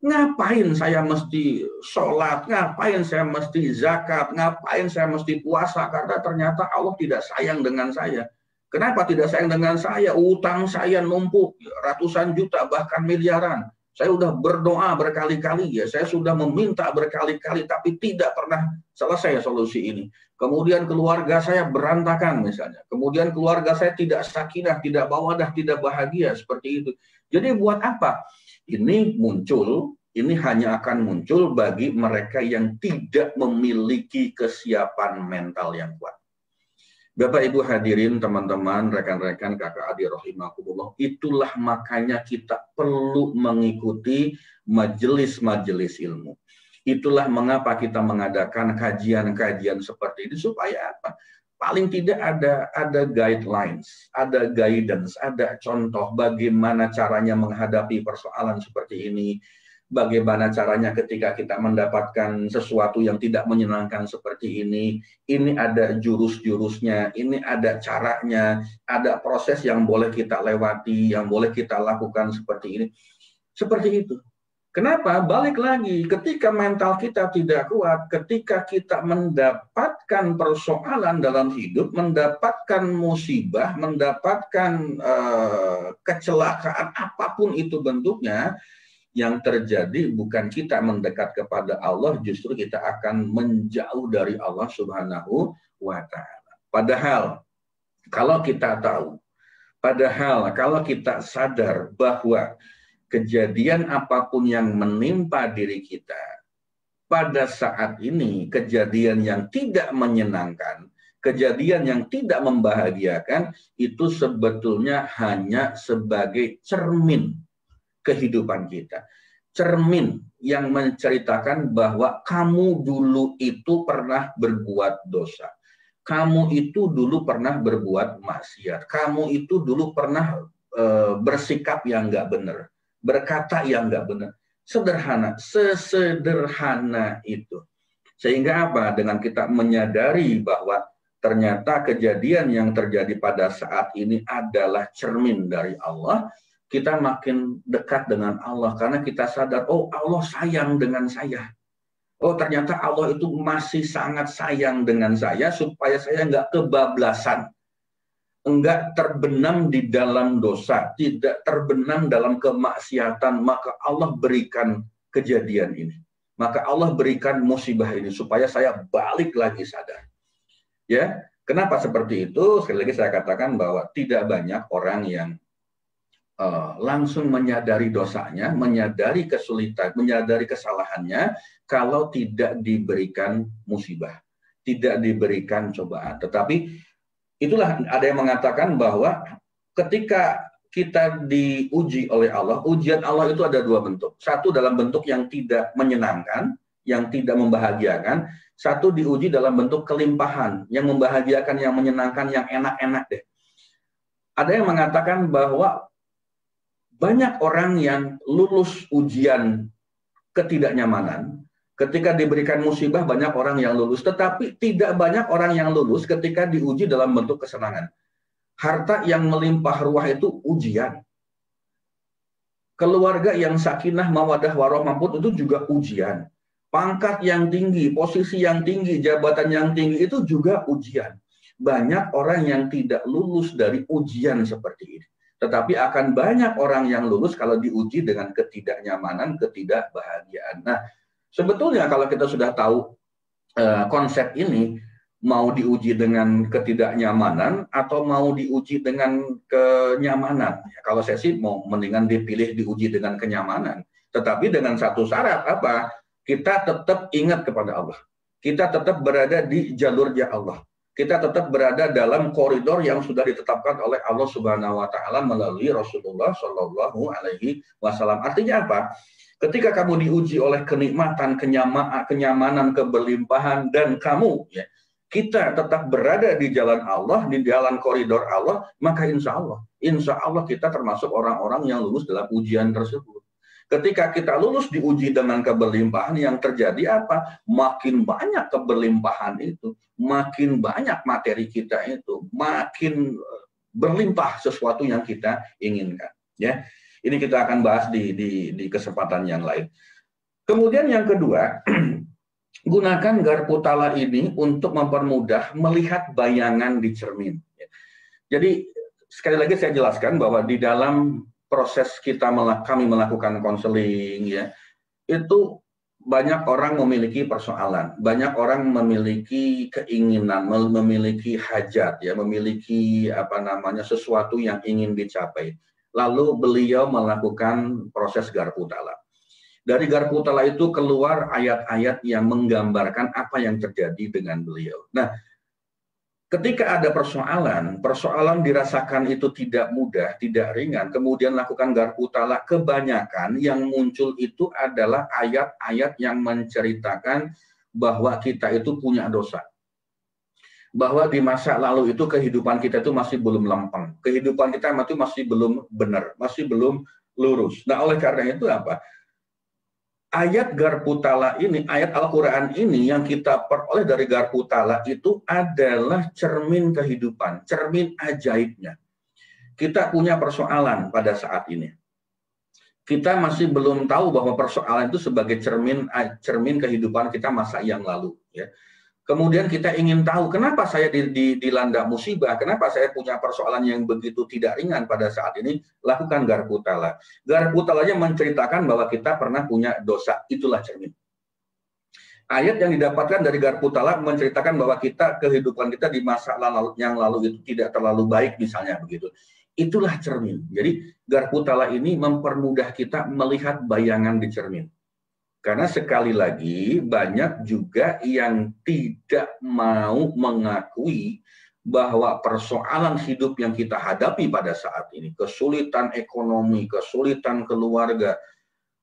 Ngapain saya mesti sholat, ngapain saya mesti zakat, ngapain saya mesti puasa, karena ternyata Allah tidak sayang dengan saya. Kenapa tidak sayang dengan saya? Utang saya numpuk ratusan juta, bahkan miliaran. Saya sudah berdoa berkali-kali, ya, saya sudah meminta berkali-kali, tapi tidak pernah selesai solusi ini. Kemudian keluarga saya berantakan misalnya. Kemudian keluarga saya tidak sakinah, tidak mawaddah, tidak bahagia, seperti itu. Jadi buat apa? Ini hanya akan muncul bagi mereka yang tidak memiliki kesiapan mental yang kuat. Bapak Ibu hadirin, teman-teman, rekan-rekan, kakak adik rahimakumullah, itulah makanya kita perlu mengikuti majelis-majelis ilmu. Itulah mengapa kita mengadakan kajian-kajian seperti ini, supaya apa? Paling tidak ada guidelines, ada guidance, ada contoh bagaimana caranya menghadapi persoalan seperti ini, bagaimana caranya ketika kita mendapatkan sesuatu yang tidak menyenangkan seperti ini ada jurus-jurusnya, ini ada caranya, ada proses yang boleh kita lewati, yang boleh kita lakukan seperti ini. Seperti itu. Kenapa? Balik lagi, ketika mental kita tidak kuat, ketika kita mendapatkan persoalan dalam hidup, mendapatkan musibah, mendapatkan kecelakaan apapun itu bentuknya, yang terjadi bukan kita mendekat kepada Allah, justru kita akan menjauh dari Allah Subhanahu wa Ta'ala. Padahal kalau kita tahu, padahal kalau kita sadar bahwa kejadian apapun yang menimpa diri kita pada saat ini, kejadian yang tidak menyenangkan, kejadian yang tidak membahagiakan, itu sebetulnya hanya sebagai cermin kehidupan kita. Cermin yang menceritakan bahwa kamu dulu itu pernah berbuat dosa. Kamu itu dulu pernah berbuat maksiat. Kamu itu dulu pernah bersikap yang nggak benar, berkata yang nggak benar. Sederhana, sesederhana itu. Sehingga apa? Dengan kita menyadari bahwa ternyata kejadian yang terjadi pada saat ini adalah cermin dari Allah, kita makin dekat dengan Allah karena kita sadar, oh Allah sayang dengan saya. Oh ternyata Allah itu masih sangat sayang dengan saya supaya saya nggak kebablasan, enggak terbenam di dalam dosa, tidak terbenam dalam kemaksiatan, maka Allah berikan kejadian ini. Maka Allah berikan musibah ini supaya saya balik lagi sadar. Ya, kenapa seperti itu? Sekali lagi saya katakan bahwa tidak banyak orang yang langsung menyadari dosanya, menyadari kesulitan, menyadari kesalahannya kalau tidak diberikan musibah, tidak diberikan cobaan. Tetapi itulah ada yang mengatakan bahwa ketika kita diuji oleh Allah, ujian Allah itu ada dua bentuk. Satu dalam bentuk yang tidak menyenangkan, yang tidak membahagiakan. Satu diuji dalam bentuk kelimpahan, yang membahagiakan, yang menyenangkan, yang enak-enak deh. Ada yang mengatakan bahwa banyak orang yang lulus ujian ketidaknyamanan, ketika diberikan musibah banyak orang yang lulus, tetapi tidak banyak orang yang lulus ketika diuji dalam bentuk kesenangan. Harta yang melimpah ruah itu ujian. Keluarga yang sakinah, mawadah, warahmah pun itu juga ujian. Pangkat yang tinggi, posisi yang tinggi, jabatan yang tinggi itu juga ujian. Banyak orang yang tidak lulus dari ujian seperti ini. Tetapi akan banyak orang yang lulus kalau diuji dengan ketidaknyamanan, ketidakbahagiaan. Nah, sebetulnya kalau kita sudah tahu konsep ini, mau diuji dengan ketidaknyamanan atau mau diuji dengan kenyamanan. Ya, kalau saya sih mau mendingan dipilih diuji dengan kenyamanan. Tetapi dengan satu syarat apa? Kita tetap ingat kepada Allah. Kita tetap berada di jalurnya Allah. Kita tetap berada dalam koridor yang sudah ditetapkan oleh Allah Subhanahu wa taala melalui Rasulullah Shallallahu alaihi wasallam. Artinya apa? Ketika kamu diuji oleh kenikmatan, kenyamanan, keberlimpahan dan kamu kita tetap berada di jalan Allah, di jalan koridor Allah, maka insya Allah kita termasuk orang-orang yang lulus dalam ujian tersebut. Ketika kita lulus diuji dengan keberlimpahan, yang terjadi apa? Makin banyak keberlimpahan itu, makin banyak materi kita itu, makin berlimpah sesuatu yang kita inginkan. Ya, ini kita akan bahas di kesempatan yang lain. Kemudian yang kedua, gunakan garpu tala ini untuk mempermudah melihat bayangan di cermin. Jadi sekali lagi saya jelaskan bahwa di dalam proses kami melakukan konseling, ya, itu banyak orang memiliki persoalan, banyak orang memiliki keinginan, memiliki hajat, ya, memiliki sesuatu yang ingin dicapai. Lalu beliau melakukan proses garpu tala. Dari garpu tala itu keluar ayat-ayat yang menggambarkan apa yang terjadi dengan beliau. Nah, ketika ada persoalan dirasakan itu tidak mudah, tidak ringan, kemudian lakukan garpu tala, kebanyakan yang muncul itu adalah ayat-ayat yang menceritakan bahwa kita itu punya dosa. Bahwa di masa lalu itu kehidupan kita itu masih belum lempeng. Kehidupan kita itu masih belum benar, masih belum lurus. Nah, oleh karena itu apa? Ayat garpu tala ini, ayat Al-Quran ini yang kita peroleh dari garpu tala itu adalah cermin kehidupan, cermin ajaibnya. Kita punya persoalan pada saat ini. Kita masih belum tahu bahwa persoalan itu sebagai cermin kehidupan kita masa yang lalu. Ya. Kemudian kita ingin tahu kenapa saya dilanda musibah, kenapa saya punya persoalan yang begitu tidak ringan pada saat ini, lakukan garpu tala. Garpu talanya menceritakan bahwa kita pernah punya dosa, itulah cermin. Ayat yang didapatkan dari garpu talak menceritakan bahwa kehidupan kita di masa yang lalu itu tidak terlalu baik misalnya begitu. Itulah cermin. Jadi garpu talak ini mempermudah kita melihat bayangan di cermin. Karena sekali lagi banyak juga yang tidak mau mengakui bahwa persoalan hidup yang kita hadapi pada saat ini, kesulitan ekonomi, kesulitan keluarga,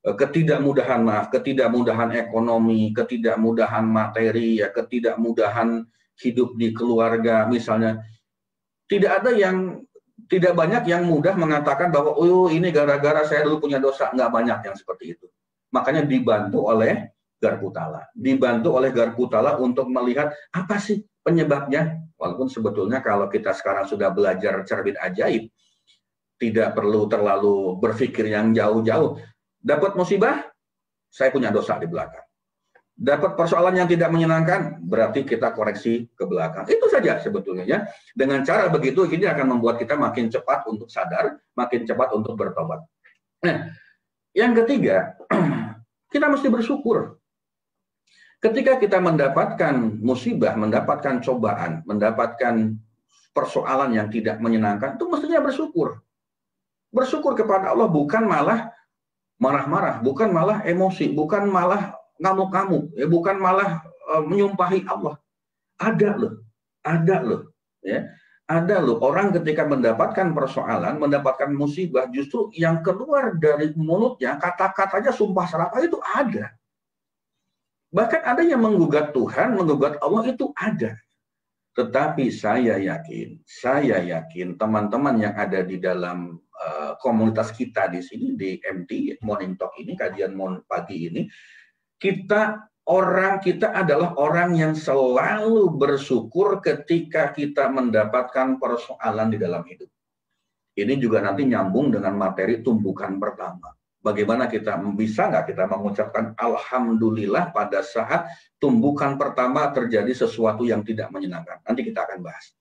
ketidakmudahan ekonomi, ketidakmudahan materi, ya, ketidakmudahan hidup di keluarga misalnya, tidak banyak yang mudah mengatakan bahwa oh ini gara-gara saya dulu punya dosa. Nggak banyak yang seperti itu. Makanya dibantu oleh garpu tala, untuk melihat apa sih penyebabnya. Walaupun sebetulnya kalau kita sekarang sudah belajar cermin ajaib, tidak perlu terlalu berpikir yang jauh-jauh. Dapat musibah, saya punya dosa di belakang. Dapat persoalan yang tidak menyenangkan, berarti kita koreksi ke belakang. Itu saja sebetulnya ya. Dengan cara begitu, ini akan membuat kita makin cepat untuk sadar, makin cepat untuk bertobat. Nah, yang ketiga, kita mesti bersyukur. Ketika kita mendapatkan musibah, mendapatkan cobaan, mendapatkan persoalan yang tidak menyenangkan, itu mestinya bersyukur. Bersyukur kepada Allah, bukan malah marah-marah, bukan malah emosi, bukan malah ngamuk-ngamuk, ya, bukan malah menyumpahi Allah. Ada loh, ya, ada loh orang ketika mendapatkan persoalan, mendapatkan musibah, justru yang keluar dari mulutnya kata-katanya sumpah serapah itu ada. Bahkan ada yang menggugat Tuhan, menggugat Allah itu ada. Tetapi saya yakin teman-teman yang ada di dalam komunitas kita di sini di MT Morning Talk ini, kajian pagi ini, kita adalah orang yang selalu bersyukur ketika kita mendapatkan persoalan di dalam hidup. Ini juga nanti nyambung dengan materi tumbukan pertama. Bagaimana bisa nggak kita mengucapkan alhamdulillah pada saat tumbukan pertama terjadi sesuatu yang tidak menyenangkan. Nanti kita akan bahas.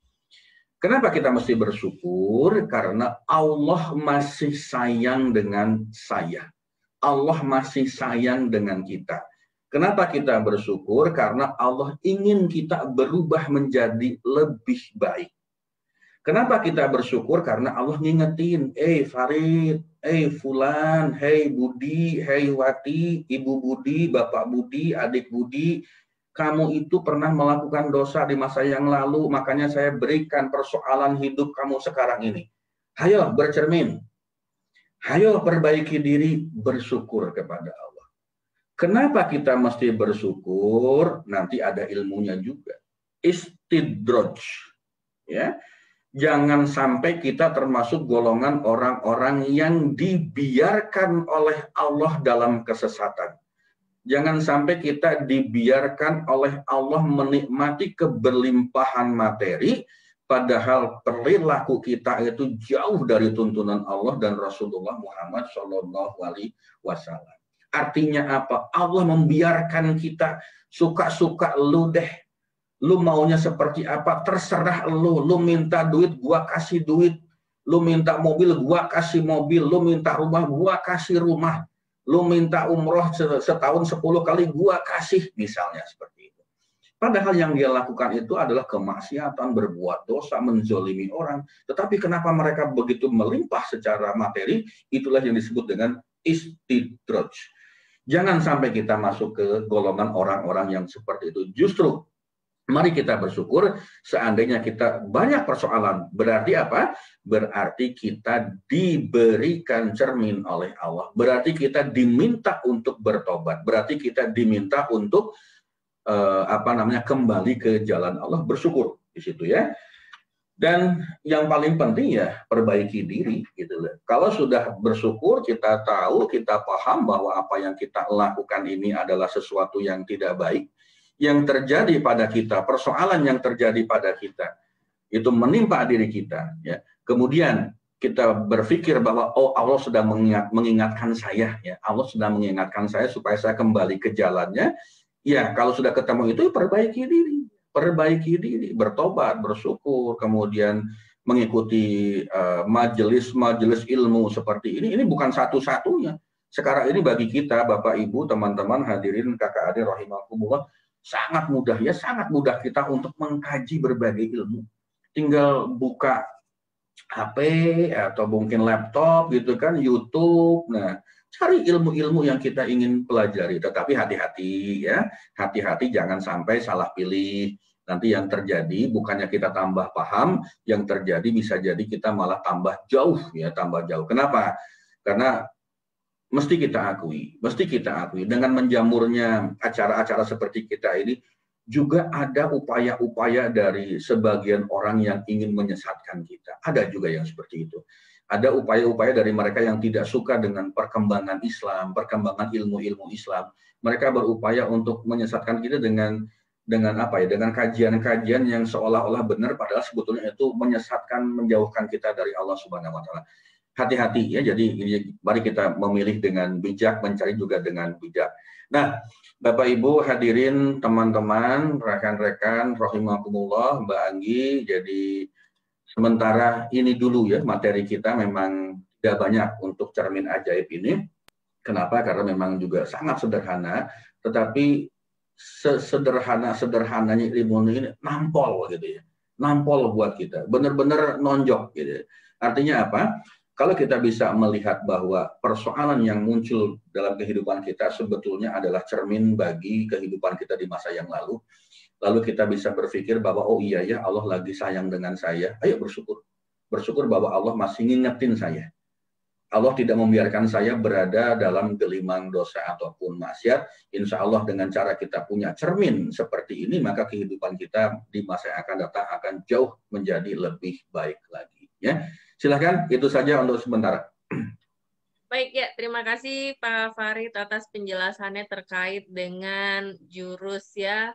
Kenapa kita mesti bersyukur? Karena Allah masih sayang dengan saya. Allah masih sayang dengan kita. Kenapa kita bersyukur? Karena Allah ingin kita berubah menjadi lebih baik. Kenapa kita bersyukur? Karena Allah ngingetin, Farid, Fulan, Budi, Wati, Ibu Budi, Bapak Budi, Adik Budi, kamu itu pernah melakukan dosa di masa yang lalu, makanya saya berikan persoalan hidup kamu sekarang ini. Hayo bercermin, hayo perbaiki diri, bersyukur kepada Allah. Kenapa kita mesti bersyukur? Nanti ada ilmunya juga. Istidraj, ya. Jangan sampai kita termasuk golongan orang-orang yang dibiarkan oleh Allah dalam kesesatan. Jangan sampai kita dibiarkan oleh Allah menikmati keberlimpahan materi, padahal perilaku kita itu jauh dari tuntunan Allah dan Rasulullah Muhammad SAW. Artinya apa? Allah membiarkan kita suka-suka lu deh. Lu maunya seperti apa, terserah lu. Lu minta duit, gua kasih duit. Lu minta mobil, gua kasih mobil. Lu minta rumah, gua kasih rumah. Lu minta umroh setahun 10 kali, gua kasih. Misalnya seperti itu. Padahal yang dia lakukan itu adalah kemaksiatan, berbuat dosa, menzolimi orang. Tetapi kenapa mereka begitu melimpah secara materi? Itulah yang disebut dengan istidraj. Jangan sampai kita masuk ke golongan orang-orang yang seperti itu. Justru mari kita bersyukur seandainya kita banyak persoalan. Berarti apa? Berarti kita diberikan cermin oleh Allah. Berarti kita diminta untuk bertobat. Berarti kita diminta untuk kembali ke jalan Allah. Bersyukur di situ ya. Dan yang paling penting ya perbaiki diri gitu loh. Kalau sudah bersyukur, kita tahu, kita paham bahwa apa yang kita lakukan ini adalah sesuatu yang tidak baik. Yang terjadi pada kita, persoalan yang terjadi pada kita, itu menimpa diri kita. Ya. Kemudian kita berpikir bahwa Allah sedang mengingatkan saya, ya Allah sedang mengingatkan saya supaya saya kembali ke jalannya. Ya kalau sudah ketemu itu perbaiki diri, bertobat, bersyukur, kemudian mengikuti majelis ilmu seperti ini. Ini bukan satu-satunya. sekarang ini bagi kita, Bapak, Ibu, teman-teman, hadirin, kakak adik, rahimakumullah, sangat mudah ya, sangat mudah kita untuk mengkaji berbagai ilmu. Tinggal buka HP atau mungkin laptop gitu kan, YouTube. Nah, cari ilmu-ilmu yang kita ingin pelajari. Tetapi hati-hati ya, hati-hati jangan sampai salah pilih. Nanti yang terjadi bukannya kita tambah paham, yang terjadi bisa jadi kita malah tambah jauh ya, tambah jauh. Kenapa? Karena mesti kita akui dengan menjamurnya acara-acara seperti kita ini juga ada upaya-upaya dari sebagian orang yang ingin menyesatkan kita. Ada juga yang seperti itu. Ada upaya-upaya dari mereka yang tidak suka dengan perkembangan Islam, perkembangan ilmu-ilmu Islam. Mereka berupaya untuk menyesatkan kita dengan apa ya? Dengan kajian-kajian yang seolah-olah benar, padahal sebetulnya itu menyesatkan, menjauhkan kita dari Allah Subhanahu Wa Taala. Hati-hati ya. Jadi mari kita memilih dengan bijak, mencari juga dengan bijak. Nah, Bapak Ibu hadirin, teman-teman, rekan-rekan, rahimakumullah, Mbak Anggi, jadi sementara ini dulu ya materi kita, memang tidak banyak untuk cermin ajaib ini. Kenapa? Karena memang juga sangat sederhana, tetapi sesederhana-sederhananya ilmu ini nampol gitu ya. Nampol buat kita, benar-benar nonjok gitu. Artinya apa? Kalau kita bisa melihat bahwa persoalan yang muncul dalam kehidupan kita sebetulnya adalah cermin bagi kehidupan kita di masa yang lalu kita bisa berpikir bahwa oh iya ya, Allah lagi sayang dengan saya, ayo bersyukur. Bersyukur bahwa Allah masih ngingetin saya. Allah tidak membiarkan saya berada dalam gelimang dosa ataupun maksiat. Insya Allah dengan cara kita punya cermin seperti ini, maka kehidupan kita di masa yang akan datang akan jauh menjadi lebih baik lagi. Ya, silakan, itu saja untuk sementara. Baik ya, terima kasih Pak Farid atas penjelasannya terkait dengan jurus ya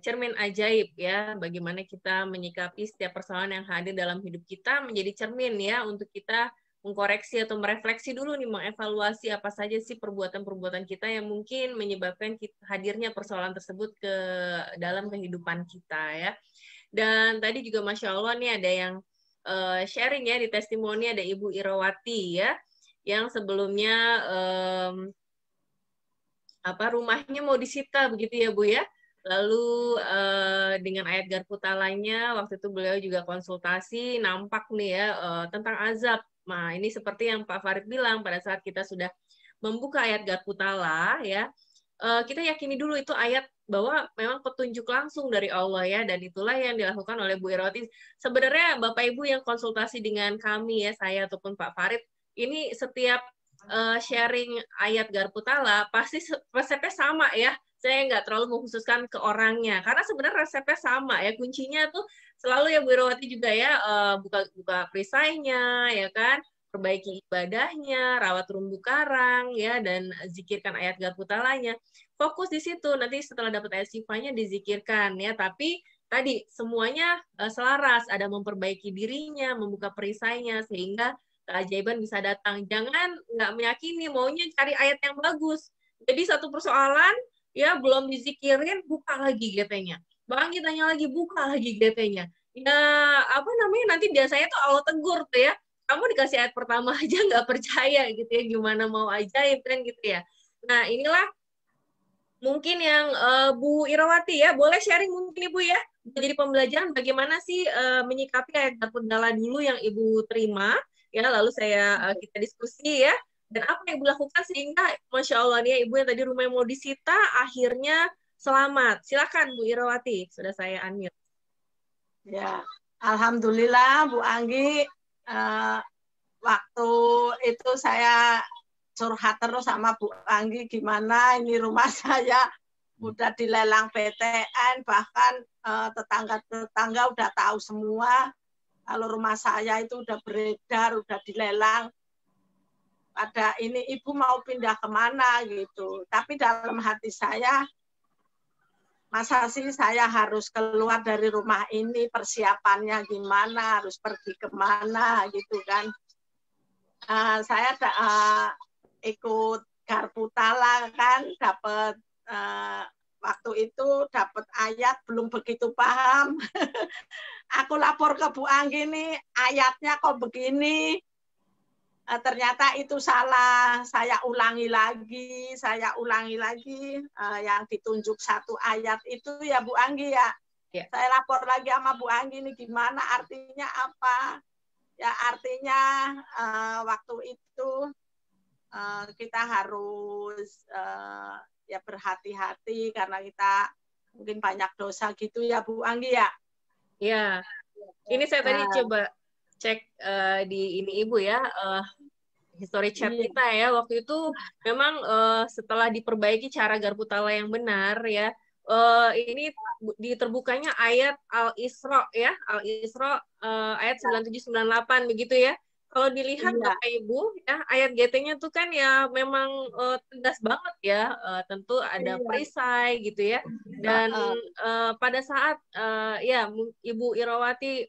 cermin ajaib ya, bagaimana kita menyikapi setiap persoalan yang hadir dalam hidup kita menjadi cermin ya untuk kita mengkoreksi atau merefleksi dulu nih, mengevaluasi apa saja sih perbuatan-perbuatan kita yang mungkin menyebabkan hadirnya persoalan tersebut ke dalam kehidupan kita ya. Dan tadi juga Masya Allah nih ada yang sharing ya di testimoni, ada Ibu Irawati ya, yang sebelumnya rumahnya mau disita begitu ya Bu ya. Lalu dengan ayat Garputalanya waktu itu beliau juga konsultasi, nampak nih ya tentang azab. Nah ini seperti yang Pak Farid bilang, pada saat kita sudah membuka ayat Garputala ya, kita yakini dulu itu ayat bahwa memang petunjuk langsung dari Allah ya, dan itulah yang dilakukan oleh Bu Irawati. Sebenarnya Bapak Ibu yang konsultasi dengan kami ya, saya ataupun Pak Farid, ini setiap sharing ayat Garputala pasti resepnya sama ya. Saya nggak terlalu mengkhususkan ke orangnya karena sebenarnya resepnya sama ya, kuncinya tuh selalu ya Bu Irawati juga ya, buka perisainya ya kan, perbaiki ibadahnya, rawat terumbu karang ya, dan zikirkan ayat Garputalanya. Fokus di situ, nanti setelah dapat ayat sifanya dizikirkan ya, tapi tadi semuanya selaras, ada memperbaiki dirinya, membuka perisainya sehingga keajaiban bisa datang. Jangan nggak meyakini, maunya cari ayat yang bagus. Jadi satu persoalan ya belum dizikirin, buka lagi GT-nya. Bang kita tanya lagi, buka lagi GT-nya. Ya apa namanya, nanti biasanya tuh Allah tegur tuh ya, kamu dikasih ayat pertama aja nggak percaya gitu ya, gimana mau ajaib kan gitu ya. Nah inilah mungkin yang Bu Irawati ya, boleh sharing mungkin Ibu ya, jadi pembelajaran bagaimana sih menyikapi ayat Garputala dulu yang Ibu terima ya, lalu kita diskusi ya, dan apa yang Ibu lakukan sehingga Masya Allah nih ya, Ibu yang tadi rumahnya mau disita akhirnya selamat. Silakan Bu Irawati, sudah saya unmute. Ya, alhamdulillah Bu Anggi, waktu itu saya curhat terus sama Bu Anggi, gimana ini rumah saya udah dilelang PTN, bahkan tetangga-tetangga udah tahu semua kalau rumah saya itu udah beredar, udah dilelang. Pada ini ibu mau pindah kemana gitu. Tapi dalam hati saya, masa sih saya harus keluar dari rumah ini, persiapannya gimana, harus pergi kemana gitu kan. Saya ikut Garputala kan, dapat waktu itu dapat ayat, belum begitu paham. Aku lapor ke Bu Anggi nih, ayatnya kok begini. ternyata itu salah. Saya ulangi lagi yang ditunjuk satu ayat itu ya Bu Anggi ya. Ya. Saya lapor lagi sama Bu Anggi ini gimana artinya apa? Ya artinya waktu itu kita harus ya berhati-hati karena kita mungkin banyak dosa gitu ya Bu Anggi ya. Ya. Ini saya tadi coba cek di ini Ibu ya, history chat kita ya. Waktu itu memang setelah diperbaiki cara garpu tala yang benar ya, ini terbukanya ayat Al-Isra ya, Al-Isra ayat 97-98 begitu ya. Kalau dilihat Bapak Ibu ya, ayat GT-nya tuh kan ya memang tegas banget ya, tentu ada perisai gitu ya. Dan pada saat ya Ibu Irawati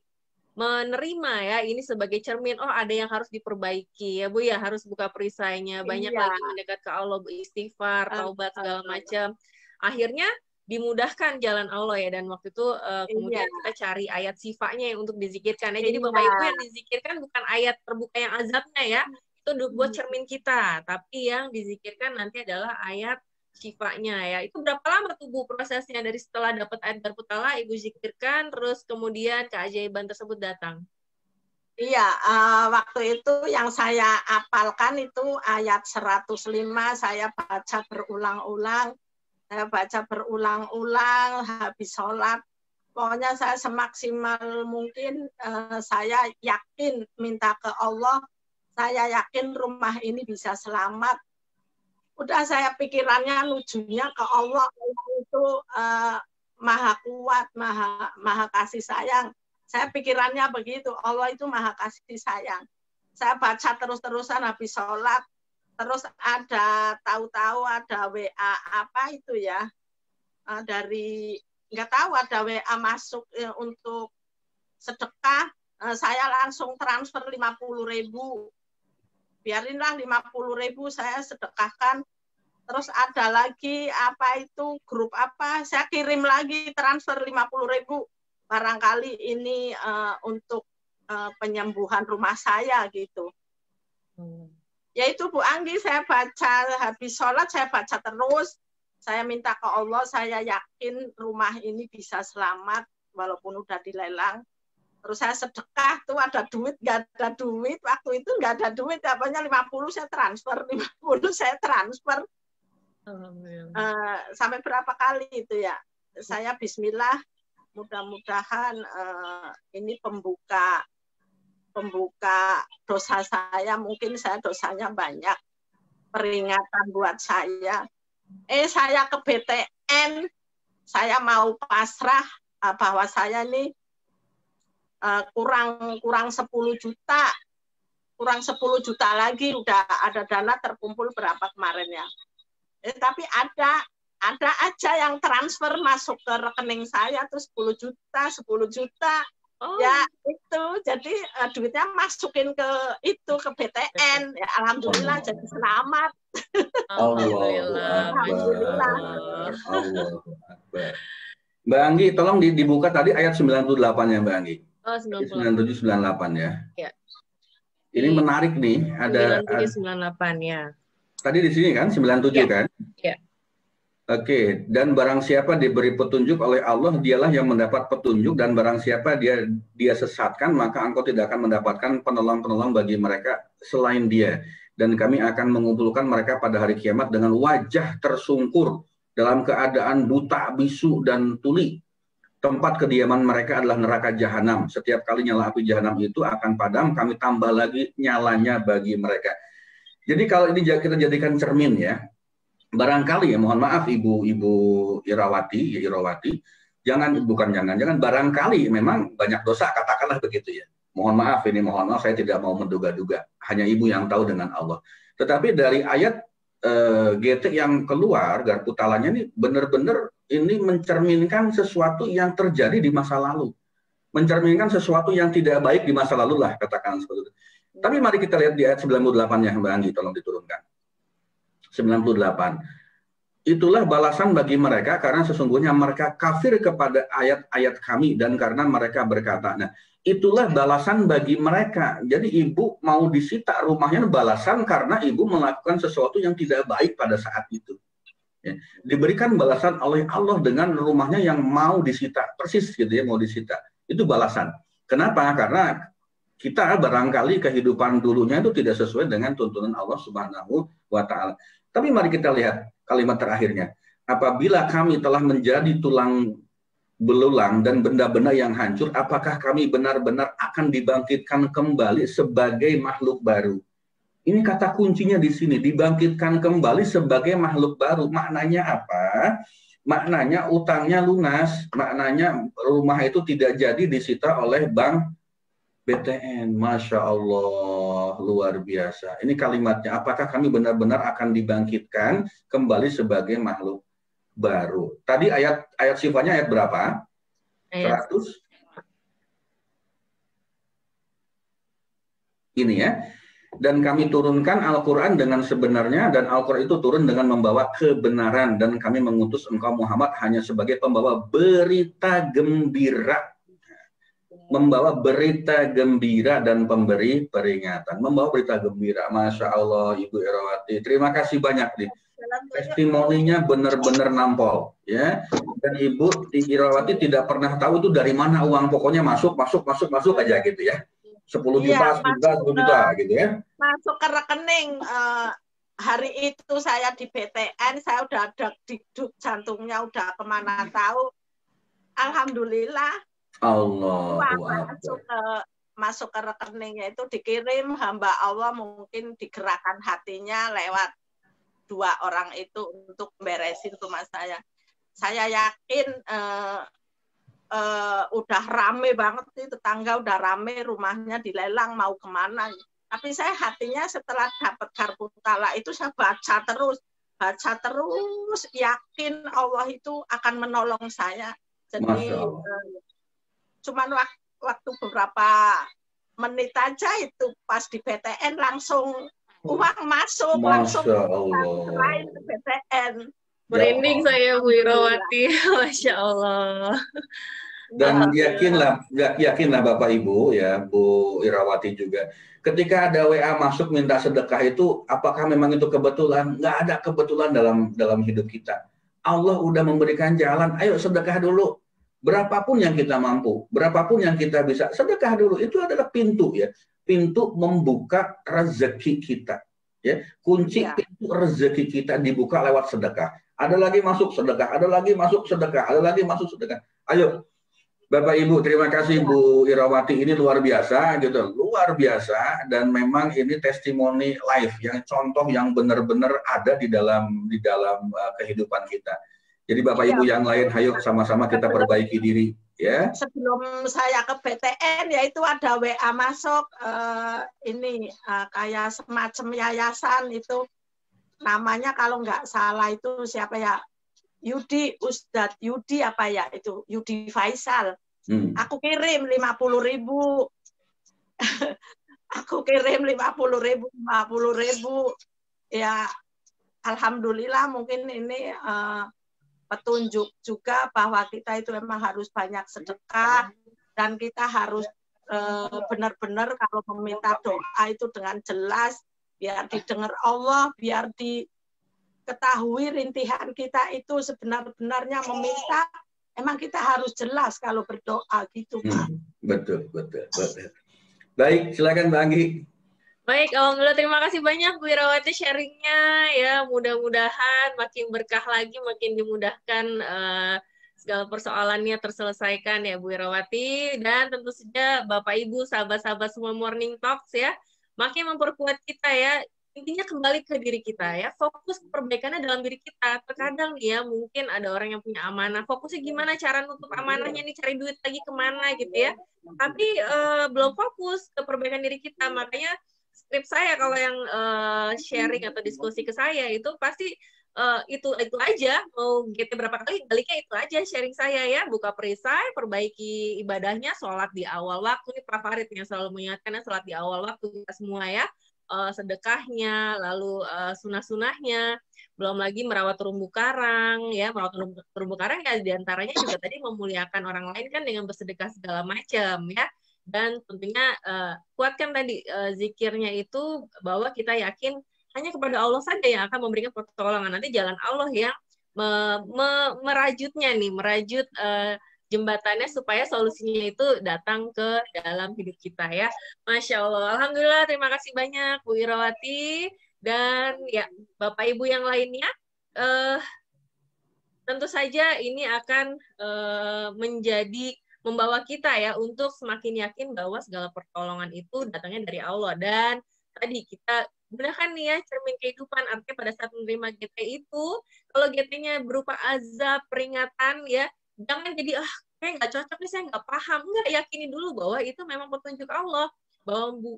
menerima ya ini sebagai cermin, oh ada yang harus diperbaiki ya Bu ya, harus buka perisainya, banyak lagi mendekat ke Allah, beristighfar, taubat segala macam. Akhirnya dimudahkan jalan Allah ya, dan waktu itu kemudian kita cari ayat sifanya yang untuk dizikirkan ya. Jadi Bapak Ibu yang dizikirkan bukan ayat terbuka yang azabnya ya, itu buat cermin kita, tapi yang dizikirkan nanti adalah ayat sifanya ya. Itu berapa lama tuh Bu prosesnya dari setelah dapat ayat garpu tala Ibu zikirkan terus kemudian keajaiban tersebut datang? Iya, waktu itu yang saya apalkan itu ayat 105, saya baca berulang-ulang. Habis sholat. Pokoknya saya semaksimal mungkin saya yakin minta ke Allah, saya yakin rumah ini bisa selamat. Udah saya pikirannya nujunya ke Allah, Allah itu maha kuat, maha kasih sayang. Saya pikirannya begitu, Allah itu maha kasih sayang. Saya baca terus-terusan habis sholat, terus ada tahu-tahu ada WA apa itu ya, dari nggak tahu ada WA masuk untuk sedekah, saya langsung transfer 50.000. Biarinlah 50.000 saya sedekahkan. Terus ada lagi apa itu grup apa, saya kirim lagi transfer 50.000. Barangkali ini untuk penyembuhan rumah saya gitu. Ya itu Bu Anggi, saya baca habis sholat, saya baca terus. Saya minta ke Allah, saya yakin rumah ini bisa selamat walaupun udah dilelang. Terus saya sedekah tuh ada duit, nggak ada duit. Waktu itu nggak ada duit, apanya 50 saya transfer, 50 saya transfer. Sampai berapa kali itu ya. Saya bismillah, mudah-mudahan ini pembuka dosa saya. Mungkin saya dosanya banyak. Peringatan buat saya. Saya ke BTN, saya mau pasrah bahwa saya ini kurang 10 juta. Kurang 10 juta lagi udah ada dana terkumpul berapa kemarin ya. Tapi ada aja yang transfer masuk ke rekening saya tuh 10 juta. Oh. Ya itu, jadi duitnya masukin ke BTN. Ya, alhamdulillah jadi selamat. Alhamdulillah. Mbak Anggi, tolong dibuka tadi ayat 98 ya Mbak Anggi. Oh, 97 98 ya. Ya. Ini menarik nih, ada 97 98 ya. Tadi di sini kan 97 ya. Kan? Iya. Oke, dan barang siapa diberi petunjuk oleh Allah, dialah yang mendapat petunjuk, dan barang siapa dia sesatkan, maka engkau tidak akan mendapatkan penolong-penolong bagi mereka selain dia. Dan kami akan mengumpulkan mereka pada hari kiamat dengan wajah tersungkur, dalam keadaan buta, bisu, dan tuli. Tempat kediaman mereka adalah neraka jahanam. Setiap kali nyala api jahanam itu akan padam, kami tambah lagi nyalanya bagi mereka. Jadi kalau ini kita jadikan cermin ya, barangkali ya, mohon maaf Ibu Irawati, jangan barangkali memang banyak dosa, katakanlah begitu ya. Mohon maaf saya tidak mau menduga-duga, hanya Ibu yang tahu dengan Allah. Tetapi dari ayat GT yang keluar, garpu talanya ini benar-benar ini mencerminkan sesuatu yang terjadi di masa lalu. Mencerminkan sesuatu yang tidak baik di masa lalu lah, katakan seperti itu. Tapi mari kita lihat di ayat 98 ya Mbak Anggi, tolong diturunkan. 98. itulah balasan bagi mereka karena sesungguhnya mereka kafir kepada ayat-ayat kami dan karena mereka berkata. Nah, itulah balasan bagi mereka. Jadi ibu mau disita rumahnya balasan karena ibu melakukan sesuatu yang tidak baik pada saat itu. Ya. Diberikan balasan oleh Allah dengan rumahnya yang mau disita, persis gitu ya, mau disita. Itu balasan. Kenapa? Karena kita barangkali kehidupan dulunya itu tidak sesuai dengan tuntunan Allah Subhanahu wa Ta'ala. Tapi mari kita lihat kalimat terakhirnya. Apabila kami telah menjadi tulang belulang dan benda-benda yang hancur, apakah kami benar-benar akan dibangkitkan kembali sebagai makhluk baru? Ini kata kuncinya di sini, dibangkitkan kembali sebagai makhluk baru. Maknanya apa? Maknanya utangnya lunas, maknanya rumah itu tidak jadi disita oleh bank BTN. Masya Allah, luar biasa. Ini kalimatnya, apakah kami benar-benar akan dibangkitkan kembali sebagai makhluk baru? Tadi ayat sifatnya ayat berapa? 100? Ini ya. Dan kami turunkan Al-Quran dengan sebenarnya, dan Al-Quran itu turun dengan membawa kebenaran, dan kami mengutus engkau Muhammad hanya sebagai pembawa berita gembira. Membawa berita gembira dan pemberi peringatan. Membawa berita gembira. Masya Allah, Ibu Irawati. Terima kasih banyak nih. Testimoninya benar-benar nampol, ya. Dan Ibu Irawati tidak pernah tahu itu dari mana uang, pokoknya masuk aja gitu ya. 10 juta, 10 juta gitu ya. Masuk ke rekening. Hari itu saya di BTN, saya udah ada dikduk, jantungnya udah kemana tahu. Alhamdulillah. Masuk ke rekeningnya itu dikirim hamba Allah, mungkin digerakkan hatinya lewat 2 orang itu untuk beresin rumah saya. Saya yakin udah rame banget nih, tetangga udah rame, rumahnya dilelang mau kemana. Tapi saya hatinya setelah dapat kartu tala itu saya baca terus, yakin Allah itu akan menolong saya. Jadi cuman waktu beberapa menit aja itu pas di BTN langsung uang masuk, langsung lain ke BTN. Merinding saya Bu Irawati, Masya Allah. Dan yakinlah Bapak Ibu ya, Bu Irawati juga. Ketika ada WA masuk minta sedekah itu, apakah memang itu kebetulan? Nggak ada kebetulan dalam hidup kita. Allah udah memberikan jalan, ayo sedekah dulu. Berapapun yang kita mampu, berapapun yang kita bisa, sedekah dulu. Itu adalah pintu ya, pintu membuka rezeki kita. Ya, kunci pintu rezeki kita dibuka lewat sedekah. Ada lagi masuk sedekah, ada lagi masuk sedekah, ada lagi masuk sedekah. Ayo, Bapak Ibu, terima kasih Bu Irawati, ini luar biasa gitu, luar biasa, dan memang ini testimoni live yang contoh yang benar-benar ada di dalam kehidupan kita. Jadi Bapak Ibu yang lain, ayo sama-sama kita perbaiki diri ya. Sebelum saya ke BTN ya itu ada WA masuk kayak semacam yayasan itu. Namanya kalau nggak salah itu siapa ya, Ustadz Yudi apa ya itu, Yudi Faisal. Aku kirim 50.000. Aku kirim 50.000. Ya alhamdulillah, mungkin ini petunjuk juga bahwa kita itu memang harus banyak sedekah, dan kita harus benar-benar kalau meminta doa itu dengan jelas, biar didengar Allah, biar diketahui rintihan kita itu sebenar-benarnya meminta. Emang kita harus jelas kalau berdoa gitu, Pak. Betul. Baik, silakan Mbak Anggi. Baik, alhamdulillah, terima kasih banyak Bu Irawati sharingnya ya. Mudah-mudahan makin berkah lagi, makin dimudahkan segala persoalannya terselesaikan ya Bu Irawati, dan tentu saja Bapak Ibu, sahabat-sahabat semua Morning Talks ya. Makin memperkuat kita ya, intinya kembali ke diri kita ya, fokus perbaikannya dalam diri kita. Terkadang ya mungkin ada orang yang punya amanah, fokusnya gimana cara nutup amanahnya nih, cari duit lagi kemana gitu ya, tapi belum fokus ke perbaikan diri kita. Makanya skrip saya kalau yang sharing atau diskusi ke saya itu pasti itu aja, mau GT berapa kali baliknya itu aja sharing saya ya. Buka perisai, perbaiki ibadahnya, sholat di awal waktu. Ini Pak Farid yang selalu mengingatkan, sholat di awal waktu kita semua ya. sedekahnya, lalu sunah-sunahnya, belum lagi merawat terumbu karang, ya merawat terumbu karang ya diantaranya juga tadi memuliakan orang lain kan dengan bersedekah segala macam ya. Dan tentunya kuatkan tadi zikirnya itu bahwa kita yakin hanya kepada Allah saja yang akan memberikan pertolongan. Nanti jalan Allah yang merajutnya nih, merajut jembatannya supaya solusinya itu datang ke dalam hidup kita ya. Masya Allah. Alhamdulillah, terima kasih banyak Bu Irawati dan ya Bapak Ibu yang lainnya. Tentu saja ini akan menjadi membawa kita ya untuk semakin yakin bahwa segala pertolongan itu datangnya dari Allah. Dan tadi kita gunakan nih ya cermin kehidupan, artinya pada saat menerima GT itu, kalau GT-nya berupa azab, peringatan ya, jangan jadi kayak nggak cocok nih, saya nggak paham. Nggak, yakini dulu bahwa itu memang petunjuk Allah,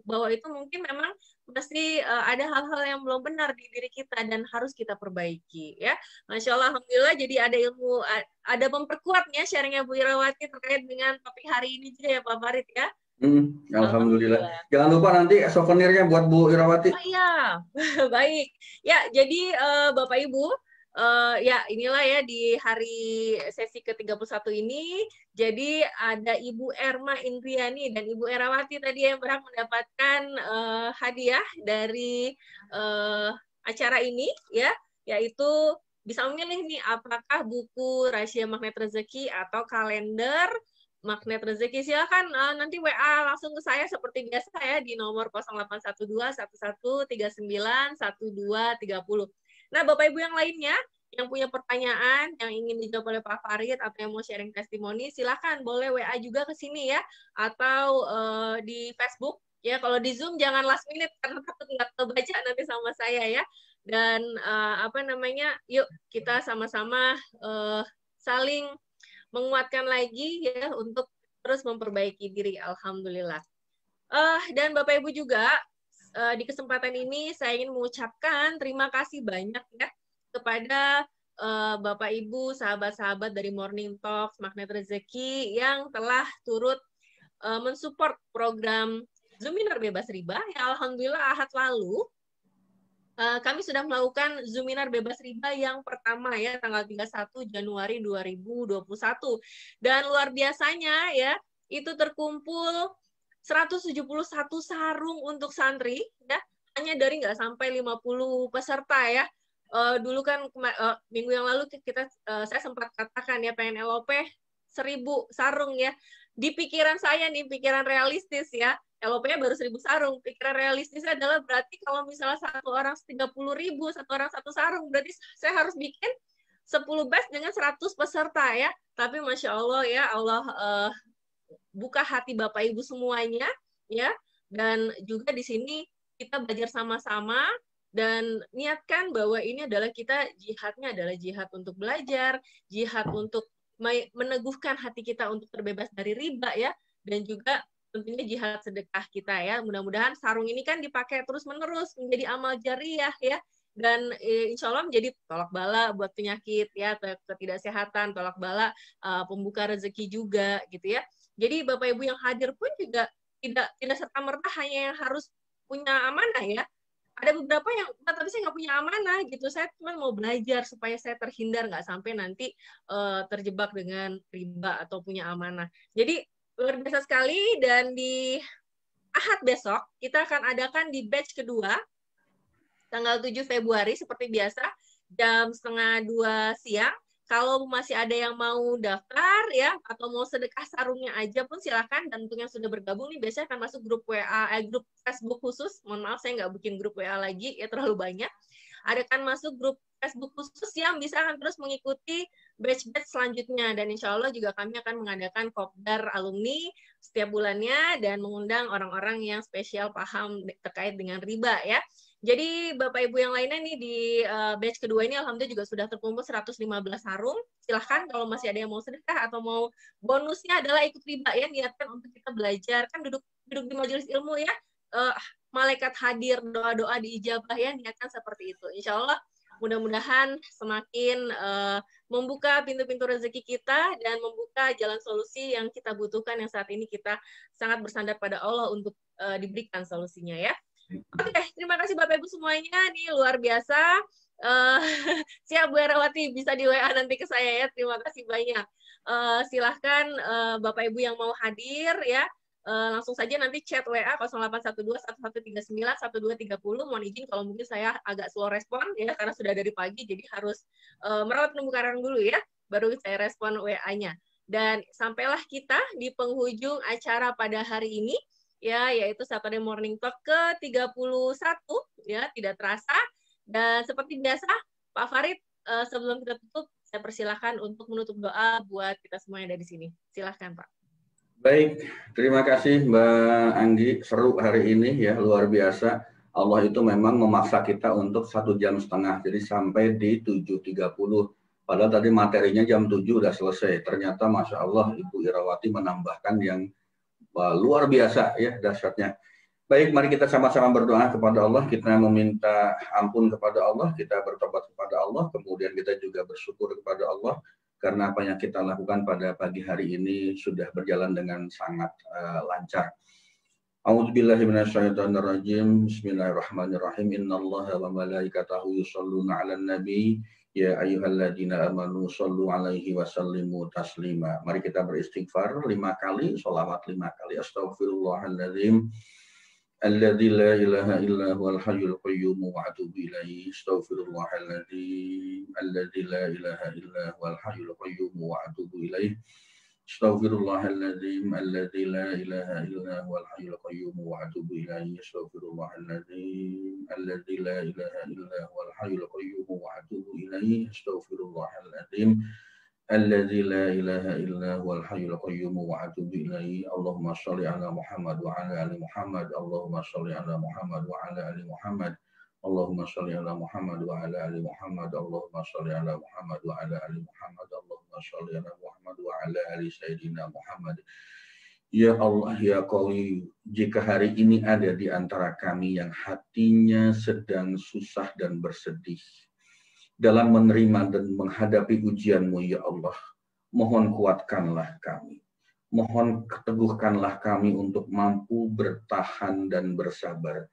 bahwa itu mungkin memang masih ada hal-hal yang belum benar di diri kita dan harus kita perbaiki ya. Masya Allah, alhamdulillah jadi ada ilmu, ada memperkuatnya sharingnya Bu Irawati terkait dengan topik hari ini juga ya Pak Farid ya. Alhamdulillah. Jangan lupa nanti souvenirnya buat Bu Irawati. Oh iya, baik. Ya, jadi Bapak Ibu, ya inilah ya di hari sesi ke-31 ini, jadi ada Ibu Erma Indriani dan Ibu Erawati tadi yang berhak mendapatkan hadiah dari acara ini, ya, yaitu bisa memilih nih apakah buku Rahasia Magnet Rezeki atau kalender Magnet Rezeki. Silakan nanti WA langsung ke saya seperti biasa ya di nomor 0812 1139 1230. Nah, Bapak Ibu yang lainnya yang punya pertanyaan yang ingin dijawab oleh Pak Farid atau yang mau sharing testimoni, silakan boleh WA juga ke sini ya atau di Facebook ya. Kalau di Zoom jangan last minute karena takut nggak kebaca nanti sama saya ya. Dan yuk kita sama-sama saling menguatkan lagi ya untuk terus memperbaiki diri. Alhamdulillah. Dan Bapak Ibu juga di kesempatan ini saya ingin mengucapkan terima kasih banyak ya kepada Bapak Ibu, sahabat-sahabat dari Morning Talks Magnet Rezeki yang telah turut mensupport program Zoominar Bebas Riba. Ya, alhamdulillah Ahad lalu kami sudah melakukan Zoominar Bebas Riba yang pertama ya tanggal 31 Januari 2021. Dan luar biasanya ya, itu terkumpul 171 sarung untuk santri ya, hanya dari nggak sampai 50 peserta ya. Dulu kan minggu yang lalu saya sempat katakan ya pengen LOP 1000 sarung ya. Di pikiran saya nih, pikiran realistis ya, LOP-nya baru 1000 sarung. Pikiran realistisnya adalah berarti kalau misalnya satu orang 30.000, satu orang satu sarung, berarti saya harus bikin 10 batch dengan 100 peserta ya. Tapi Masya Allah ya, Allah buka hati Bapak Ibu semuanya ya. Dan juga di sini kita belajar sama-sama dan niatkan bahwa ini adalah jihadnya adalah jihad untuk belajar, jihad untuk meneguhkan hati kita untuk terbebas dari riba ya, dan juga tentunya jihad sedekah kita ya. Mudah-mudahan sarung ini kan dipakai terus-menerus menjadi amal jariah ya, dan insya Allah menjadi tolak bala buat penyakit ya, ketidaksehatan, tolak bala pembuka rezeki juga gitu ya. Jadi Bapak Ibu yang hadir pun juga tidak serta-merta hanya yang harus punya amanah ya. Ada beberapa yang, tapi saya nggak punya amanah gitu. Saya cuma mau belajar supaya saya terhindar nggak sampai nanti terjebak dengan riba atau punya amanah. Jadi luar biasa sekali. Dan di Ahad besok kita akan adakan di batch kedua tanggal 7 Februari seperti biasa jam 1:30 siang. Kalau masih ada yang mau daftar ya atau mau sedekah sarungnya aja pun silakan. Dan untuk yang sudah bergabung nih biasanya akan masuk grup WA, grup Facebook khusus. Mohon maaf saya nggak bikin grup WA lagi ya, terlalu banyak. Ada kan masuk grup Facebook khusus yang bisa akan terus mengikuti batch-batch selanjutnya. Dan insya Allah juga kami akan mengadakan kopdar alumni setiap bulannya dan mengundang orang-orang yang spesial paham terkait dengan riba ya. Jadi Bapak Ibu yang lainnya nih di batch kedua ini alhamdulillah juga sudah terkumpul 115 sarung. Silahkan kalau masih ada yang mau sedekah atau mau bonusnya adalah ikut riba ya, niatkan untuk kita belajar. Kan duduk di majelis ilmu ya, malaikat hadir, doa-doa diijabah ya, niatkan seperti itu. Insya Allah mudah-mudahan semakin membuka pintu-pintu rezeki kita dan membuka jalan solusi yang kita butuhkan yang saat ini kita sangat bersandar pada Allah untuk diberikan solusinya ya. Oke, terima kasih Bapak Ibu semuanya, nih luar biasa. Siap Bu Herawati, bisa di WA nanti ke saya ya. Terima kasih banyak. Silahkan Bapak Ibu yang mau hadir ya, langsung saja nanti chat WA 0812-1139-1230. Mohon izin kalau mungkin saya agak slow respon ya, karena sudah dari pagi, jadi harus merawat terumbu karang dulu ya, baru saya respon WA-nya. Dan sampailah kita di penghujung acara pada hari ini, ya, yaitu Saturday Morning Talk ke-31 ya, tidak terasa. Dan seperti biasa Pak Farid, sebelum kita tutup saya persilahkan untuk menutup doa buat kita semua yang ada di sini. Silahkan Pak. Baik, terima kasih Mbak Anggi, seru hari ini ya, luar biasa. Allah itu memang memaksa kita untuk 1,5 jam, jadi sampai di 7.30. Padahal tadi materinya jam 7 udah selesai. Ternyata Masya Allah Ibu Irawati menambahkan yang luar biasa ya dahsyatnya. Baik, mari kita sama-sama berdoa kepada Allah. Kita meminta ampun kepada Allah, kita bertobat kepada Allah, kemudian kita juga bersyukur kepada Allah karena apa yang kita lakukan pada pagi hari ini sudah berjalan dengan sangat lancar. A'udzubillahi minasyaitonirrajim. Bismillahirrahmanirrahim. Innallaha wa malaikatahu yusholluna 'alan nabi. Ya ayyuhalladzina amanu shollu 'alaihi wa sallimu taslima. Mari kita beristighfar 5 kali, sholawat 5 kali. Astaghfirullahaladzim. Alladzi la ilaha illa huwal hayyul qayyum wa atubu ilaihi. Astaghfirullahaladzim. Alladzi la ilaha illa huwal hayyul qayyum wa atubu ilaihi. Astaghfirullahaladzim. Alladzi la ilaha illa huwal hayyul qayyum wa atubu ilaihi. Astaghfirullahaladzim. Alladzi la ilaha illa huwal hayyul qayyum wa atubu ilaihi. Astaghfirullahaladzim. Alladzi la ilaha illa huwal hayyul qayyum wa atubu ilaihi. Allahumma shalli ala Muhammad wa ala ali Muhammad. Allahumma shalli ala Muhammad wa ala ali Muhammad. Allahumma shalli ala Muhammad wa ala ali Muhammad. Allahumma shalli ala Muhammad wa ala ali Muhammad. Allahumma shalli ala Muhammad wa ala ali Sayyidina Muhammad. Ya Allah, ya Qawi, jika hari ini ada di antara kami yang hatinya sedang susah dan bersedih dalam menerima dan menghadapi ujian-Mu, ya Allah, mohon kuatkanlah kami. Mohon teguhkanlah kami untuk mampu bertahan dan bersabar.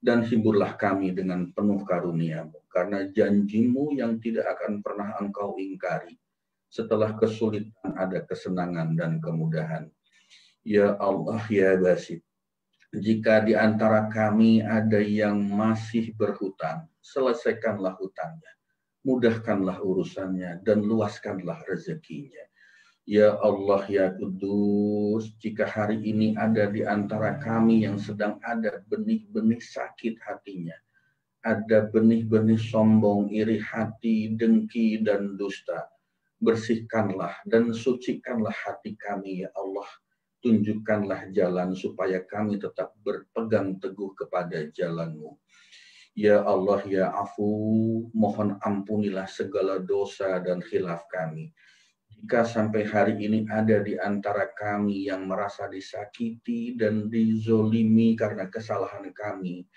Dan hiburlah kami dengan penuh karunia-Mu. Karena janji-Mu yang tidak akan pernah Engkau ingkari. Setelah kesulitan ada kesenangan dan kemudahan. Ya Allah, ya Basit, jika di antara kami ada yang masih berhutang, selesaikanlah hutangnya. Mudahkanlah urusannya dan luaskanlah rezekinya. Ya Allah, ya Kudus, jika hari ini ada di antara kami yang sedang ada benih-benih sakit hatinya, ada benih-benih sombong, iri hati, dengki, dan dusta, bersihkanlah dan sucikanlah hati kami, ya Allah. Tunjukkanlah jalan supaya kami tetap berpegang teguh kepada jalan-Mu. Ya Allah, ya Afu, mohon ampunilah segala dosa dan khilaf kami. Jika sampai hari ini ada di antara kami yang merasa disakiti dan dizolimi karena kesalahan kami,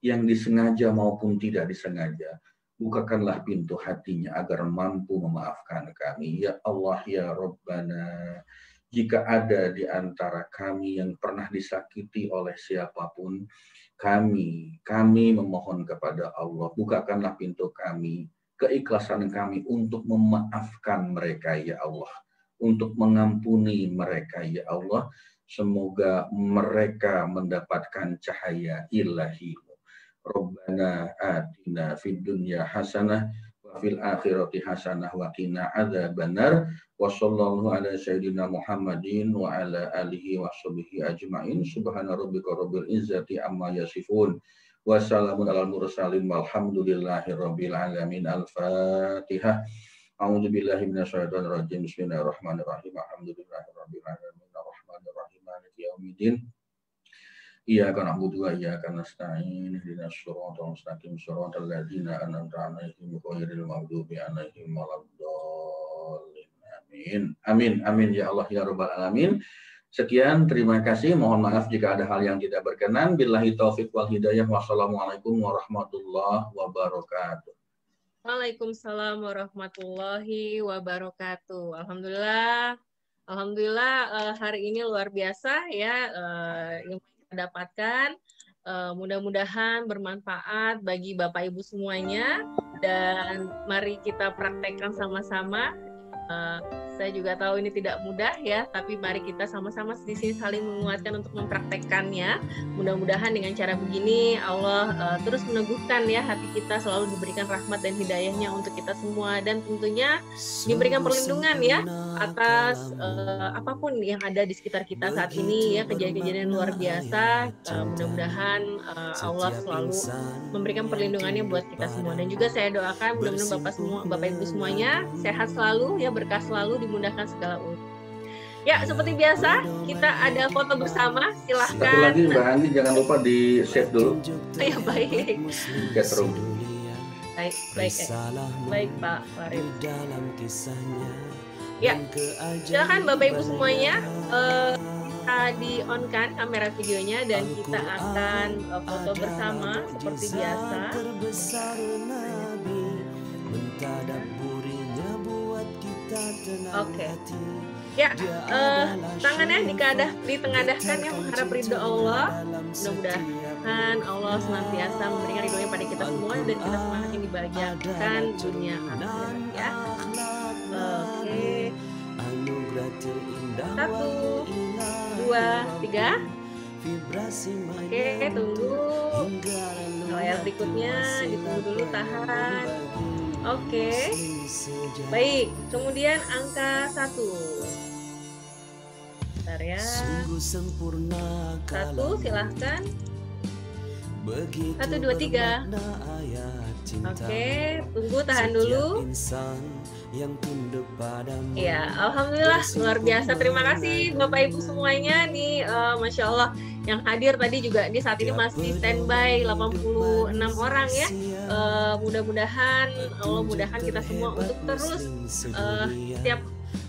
yang disengaja maupun tidak disengaja, bukakanlah pintu hatinya agar mampu memaafkan kami. Ya Allah, ya Rabbana, jika ada di antara kami yang pernah disakiti oleh siapapun, kami memohon kepada Allah, bukakanlah pintu kami, keikhlasan kami untuk memaafkan mereka, ya Allah, untuk mengampuni mereka, ya Allah. Semoga mereka mendapatkan cahaya ilahi. Rabbana atina fid dunya hasanah wa fil akhirati hasanah wa qina adzabannar. Wa sallallahu ala sayyidina Muhammadin wa ala alihi wa sahbihi ajma'in. Subhana rabbika rabbil izzati amma yasifun. Wa salamun alal mursalin walhamdulillahi rabbil alamin. Al-Fatihah. A'udzu billahi minasyaitonir rajim. Bismillahirrahmanirrahim. Alhamdulillahi rabbil alamin. Arrahmanir rahim. Maliki yaumiddin. Iyyaka na'budu wa iyyaka nasta'in. Ihdinas siratal mustaqim. Siratal ladzina an'amta 'alaihim ghairil maghdubi 'alaihim waladdallin. Amin, amin ya Allah ya Rabbal alamin. Sekian, terima kasih. Mohon maaf jika ada hal yang tidak berkenan. Billahi taufik wal hidayah. Wassalamualaikum warahmatullahi wabarakatuh. Waalaikumsalam warahmatullahi wabarakatuh. Alhamdulillah hari ini luar biasa ya yang kita dapatkan. Mudah-mudahan bermanfaat bagi Bapak Ibu semuanya, dan mari kita praktekkan sama-sama. Saya juga tahu ini tidak mudah ya, tapi mari kita sama-sama di sini saling menguatkan untuk mempraktekkannya. Mudah-mudahan dengan cara begini Allah terus meneguhkan ya hati kita, selalu diberikan rahmat dan hidayahnya untuk kita semua, dan tentunya diberikan perlindungan ya atas apapun yang ada di sekitar kita saat ini ya, kejadian-kejadian luar biasa. Mudah-mudahan Allah selalu memberikan perlindungannya buat kita semua, dan juga saya doakan mudah-mudahan Bapak Ibu semuanya sehat selalu ya, berkah selalu, dimudahkan segala urusan. Ya, seperti biasa kita ada foto bersama. Silahkan. Satu lagi Mbak Andi, jangan lupa di save dulu. Ya, baik. Chat room. Baik Pak Farid. Ya, silakan Bapak Ibu semuanya, kita di on kan kamera videonya, dan kita akan foto bersama seperti biasa. Oke. Ya, tangannya ditengadahkan ya, mengharap ridho Allah. Mudah-mudahan Allah senantiasa memberikan ridhonya pada kita semua, dan kita semakin dibahagiakan dunia akhirat ya. Oke. 1, 2, 3. Oke, tunggu. Layar berikutnya ditunggu dulu, tahan. Oke. Baik, kemudian angka 1. Bentar ya. 1, silahkan. 1, 2, 3. Oke, tunggu, tahan dulu. Ya, alhamdulillah luar biasa. Terima kasih Bapak Ibu semuanya nih, Masya Allah yang hadir tadi juga di saat ini masih standby 86 orang ya. Mudah-mudahan Allah mudahkan kita semua untuk terus setiap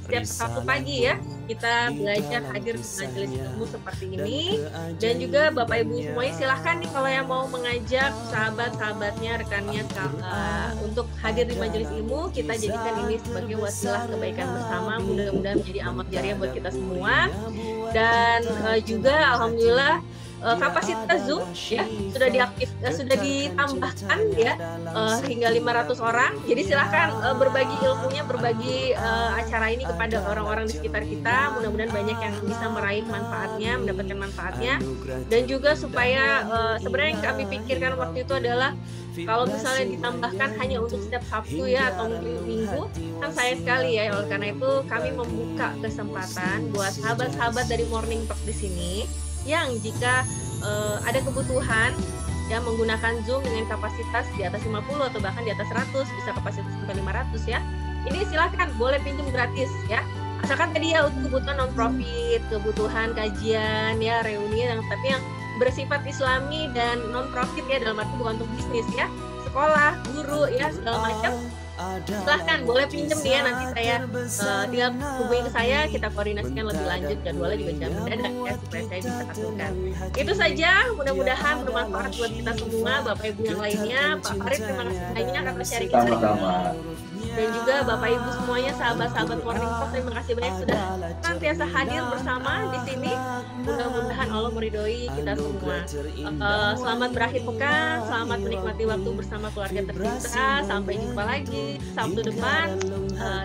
Sabtu pagi ya kita belajar hadir di majelis ilmu seperti ini. Dan juga Bapak Ibu semuanya silahkan nih kalau yang mau mengajak sahabat-sahabatnya, rekannya untuk hadir di majelis ilmu, kita jadikan ini sebagai wasilah kebaikan bersama. Mudah-mudahan menjadi amal jariah buat kita semua. Dan juga alhamdulillah kapasitas Zoom ya sudah ditambahkan ya hingga 500 orang. Jadi silahkan berbagi ilmunya, berbagi acara ini kepada orang-orang di sekitar kita. Mudah-mudahan banyak yang bisa meraih manfaatnya, mendapatkan manfaatnya. Dan juga supaya sebenarnya yang kami pikirkan waktu itu adalah kalau misalnya ditambahkan hanya untuk setiap Sabtu ya atau mungkin Minggu, kan sayang sekali ya. Oleh karena itu kami membuka kesempatan buat sahabat-sahabat dari Morning Talk di sini yang jika ada kebutuhan ya menggunakan Zoom dengan kapasitas di atas 50 atau bahkan di atas 100, bisa kapasitas sampai 500 ya. Ini silahkan boleh pinjam gratis ya. Asalkan tadi ya untuk kebutuhan non-profit, kebutuhan kajian ya, reuni tapi yang bersifat Islami dan non-profit ya, dalam arti bukan untuk bisnis ya. Sekolah, guru ya, segala macam. Silahkan boleh pinjem dia, nanti saya tinggal hubungi ke saya, kita koordinasikan lebih lanjut, jadwalnya juga jam mendadak ya supaya saya bisa aturkan. Itu saja, mudah-mudahan bermanfaat buat kita semua. Bapak Ibu yang lainnya, Pak Farid terima kasih banyak atas sharing hari ini. Dan juga Bapak Ibu semuanya, sahabat-sahabat Morning Talk, terima kasih banyak sudah senantiasa hadir bersama di sini. Mudah-mudahan Allah meridhoi kita semua. Selamat berakhir pekan, selamat menikmati waktu bersama keluarga tercinta. Sampai jumpa lagi Sabtu depan.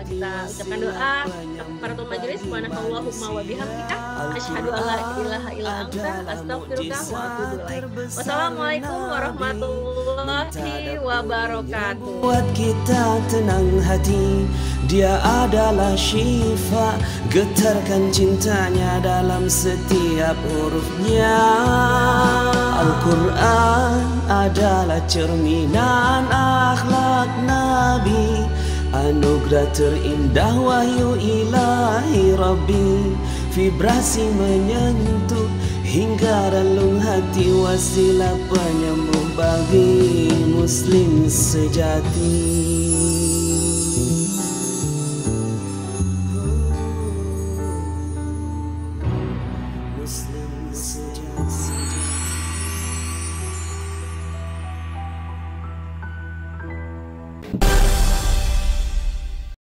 Kita ucapkan doa kafaratul majelis, subhanakallahumma wa bihamdika asyhadu alla ilaha illa anta astaghfiruka wa atubu ilaik. Wassalamualaikum warahmatullahi wabarakatuh. Buat kita tenang hati, dia adalah syifa, getarkan cintanya dalam setiap hurufnya. Al-Quran adalah cerminan akhlak Nabi, anugerah terindah wahyu ilahi Rabbi, vibrasi menyentuh hingga relung hati, wasilah penyembuh bagi muslim sejati. Muslim sejati.